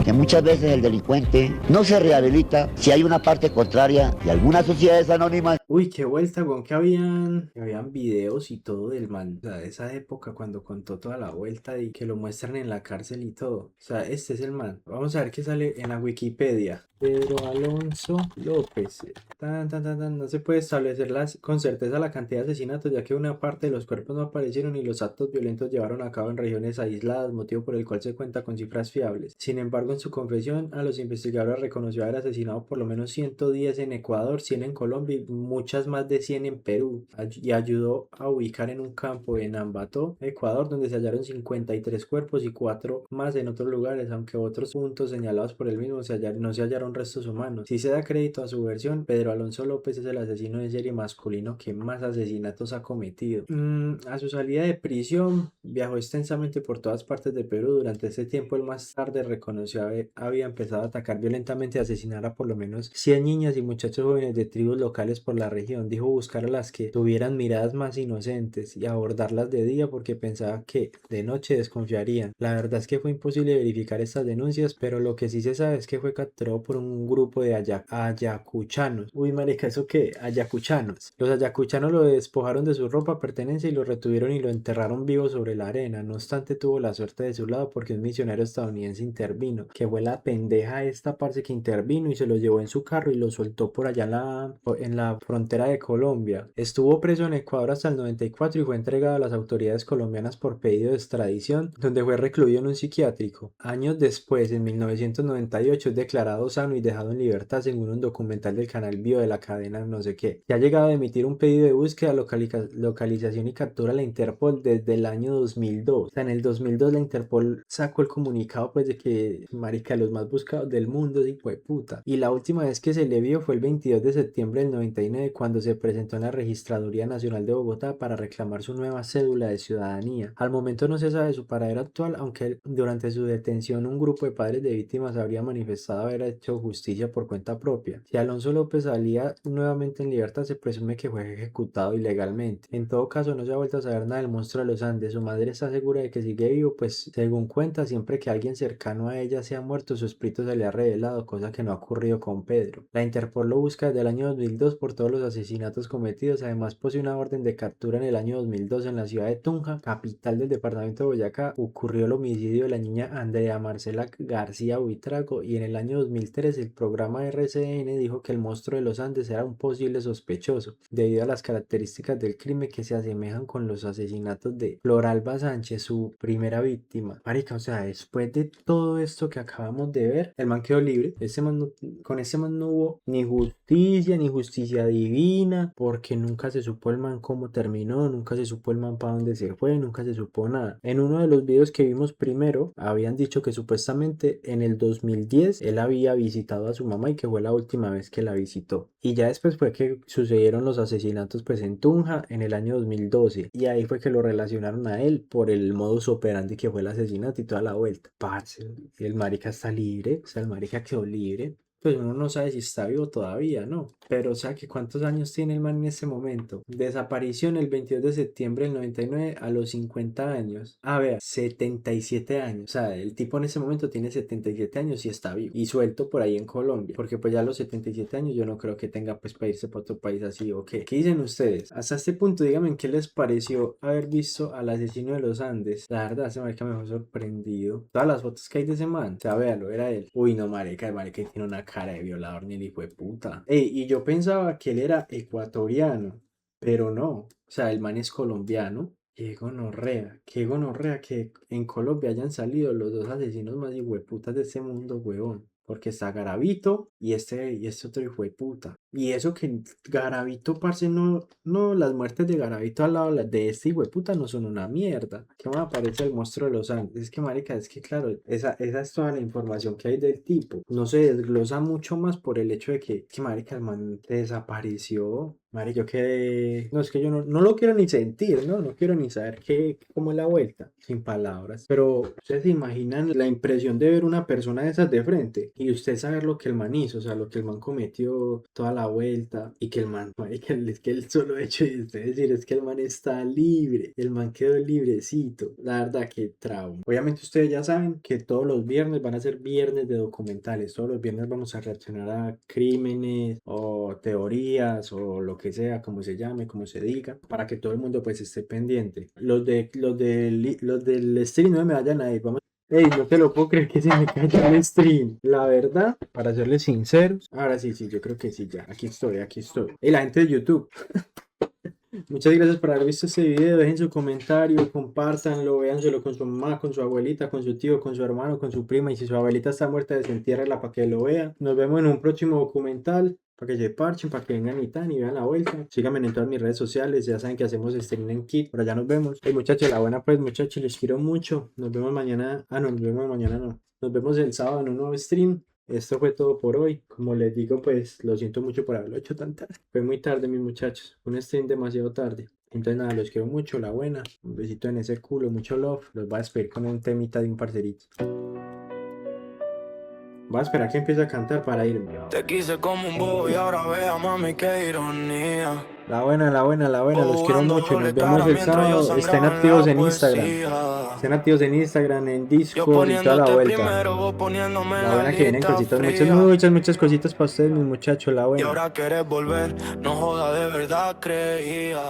Que muchas veces el delincuente no se rehabilita si hay una parte contraria de algunas sociedades anónimas. Uy, qué vuelta, con que habían videos y todo del man. O sea, de esa época cuando contó toda la vuelta y que lo muestran en la cárcel y todo. O sea, este es el man. Vamos a ver qué sale en la Wikipedia. Pedro Alonso López. No se puede establecer con certeza la cantidad de asesinatos, ya que una parte de los cuerpos no aparecieron y los actos violentos llevaron a cabo en regiones aisladas, motivo por el cual se cuenta con cifras fiables. Sin embargo, en su confesión a los investigadores reconoció haber asesinado por lo menos 110 en Ecuador, 100 en Colombia y muchas más de 100 en Perú, y ayudó a ubicar en un campo en Ambato, Ecuador, donde se hallaron 53 cuerpos y 4 más en otros lugares, aunque otros puntos señalados por él mismo no se hallaron restos humanos. Si se da crédito a su versión, Pedro Alonso López es el asesino de serie masculino que más asesinatos ha cometido. A su salida de prisión, viajó extensamente por todas partes de Perú. Durante este tiempo, él más tarde reconoció había empezado a atacar violentamente y asesinar a por lo menos 100 niñas y muchachos jóvenes de tribus locales por la región. Dijo buscar a las que tuvieran miradas más inocentes y abordarlas de día porque pensaba que de noche desconfiarían. La verdad es que fue imposible verificar estas denuncias, pero lo que sí se sabe es que fue capturado por un grupo de ayacuchanos. Uy, marica, ¿eso qué? Ayacuchanos. Los ayacuchanos lo despojaron de su ropa, pertenencia y lo retuvieron y lo enterraron vivo sobre la arena. No obstante, tuvo la suerte de su lado porque un misionero estadounidense intervino, que fue la pendeja esta parce que intervino y se lo llevó en su carro y lo soltó por allá en la frontera de Colombia. Estuvo preso en Ecuador hasta el 94 y fue entregado a las autoridades colombianas por pedido de extradición, donde fue recluido en un psiquiátrico. Años después, en 1998, es declarado sano y dejado en libertad según un documental del canal Bio de la cadena no sé qué. Se ha llegado a emitir un pedido de búsqueda, localización y captura a la Interpol desde el año 2002. O sea, en el 2002 la Interpol sacó el comunicado pues de que, marica, los más buscados del mundo, sí, fue puta. Y la última vez que se le vio fue el 22 de septiembre del 99 cuando se presentó en la Registraduría Nacional de Bogotá para reclamar su nueva cédula de ciudadanía. Al momento no se sabe su paradero actual, aunque durante su detención un grupo de padres de víctimas habría manifestado haber hecho justicia por cuenta propia. Si Alonso López salía nuevamente en libertad, se presume que fue ejecutado ilegalmente. En todo caso, no se ha vuelto a saber nada del monstruo de los Andes. Su madre está segura de que sigue vivo, pues según cuenta, siempre que alguien cercano a ella se ha muerto, su espíritu se le ha revelado, cosa que no ha ocurrido con Pedro. La Interpol lo busca desde el año 2002 por todos los asesinatos cometidos. Además, posee una orden de captura en el año 2002 en la ciudad de Tunja, capital del departamento de Boyacá. Ocurrió el homicidio de la niña Andrea Marcela García Buitrago y en el año 2003 el programa RCN dijo que el monstruo de los Andes era un posible sospechoso debido a las características del crimen que se asemejan con los asesinatos de Floralba Sánchez, su primera víctima. Marica, o sea, después de todo esto que acabamos de ver, el man quedó libre. Con ese man no hubo ni justicia divina, porque nunca se supo el man cómo terminó, nunca se supo el man para dónde se fue, nunca se supo nada. En uno de los videos que vimos primero, habían dicho que supuestamente en el 2010 él había visitado a su mamá y que fue la última vez que la visitó. Y ya después fue que sucedieron los asesinatos pues en Tunja en el año 2012 y ahí fue que lo relacionaron a él por el modus operandi que fue el asesinato y toda la vuelta. Parce, el marica está libre, o sea, el marica quedó libre. pues uno no sabe si está vivo todavía, ¿no? Pero o sea que ¿cuántos años tiene el man en este momento? Desaparición el 22 de septiembre del 99 a los 50 años. A ver, 77 años. O sea, el tipo en ese momento tiene 77 años y está vivo. Y suelto por ahí en Colombia. Porque pues ya a los 77 años yo no creo que tenga pues para irse para otro país así o qué. ¿Qué dicen ustedes? Hasta este punto díganme qué les pareció haber visto al asesino de los Andes. La verdad, ese marica me dejó sorprendido. Todas las fotos que hay de ese man. O sea, véalo, era él. Uy, no, marica, el marica tiene una cara de violador ni el hijo de puta. Ey, y yo pensaba que él era ecuatoriano. Pero no. O sea, el man es colombiano. Qué gonorrea que en Colombia hayan salido los dos asesinos más hijueputas de este mundo, huevón. Porque está Garavito y este otro hijo de puta. Y eso que Garavito, parce, no, las muertes de Garavito al lado de este hijo de puta no son una mierda. ¿Qué me aparece el monstruo de los Andes? Es que, marica, es que claro, esa es toda la información que hay del tipo. No se desglosa mucho más por el hecho de que marica, el man desapareció. Marica, yo quedé... No, es que yo no lo quiero ni sentir, ¿no? No quiero ni saber cómo es la vuelta. Sin palabras. Pero ustedes se imaginan la impresión de ver una persona de esas de frente y usted saber lo que el man hizo, o sea, lo que el man cometió, toda la vuelta, y que el man, marica, es que el solo hecho de usted decir es que el man está libre, el man quedó librecito. La verdad, que trauma. Obviamente ustedes ya saben que todos los viernes van a ser viernes de documentales. Todos los viernes vamos a reaccionar a crímenes o teorías o lo que sea, como se llame, como se diga, para que todo el mundo pues esté pendiente. Los del stream no me vayan a ir, vamos. Ey, no te lo puedo creer que se me cayó el stream. La verdad, para serles sinceros, ahora sí, yo creo que sí, ya, aquí estoy. Y la gente de YouTube. Muchas gracias por haber visto este video, dejen su comentario, compártanlo, véanselo con su mamá, con su abuelita, con su tío, con su hermano, con su prima, y si su abuelita está muerta, desentiérrela para que lo vea. Nos vemos en un próximo documental, para que se parchen, para que vengan y vean la vuelta. Síganme en todas mis redes sociales, ya saben que hacemos stream en Kit, por allá nos vemos. Hey muchachos, la buena pues muchachos, les quiero mucho, nos vemos mañana, nos vemos el sábado en un nuevo stream. Esto fue todo por hoy. Como les digo, pues lo siento mucho por haberlo hecho tan tarde. Fue muy tarde, mis muchachos. Un stream demasiado tarde. Entonces nada, los quiero mucho, la buena. Un besito en ese culo, mucho love. Los voy a despedir con un temita de un parcerito. Voy a esperar que empiece a cantar para irme. Te quise como un bobo y ahora vea, mami, qué ironía. La buena, los quiero mucho. Nos vemos el sábado. Estén activos en Instagram. En Discord y toda la vuelta. La buena que vienen cositas, muchas cositas para ustedes, mis muchachos. La buena. Y ahora quieres volver, no joda, de verdad creía.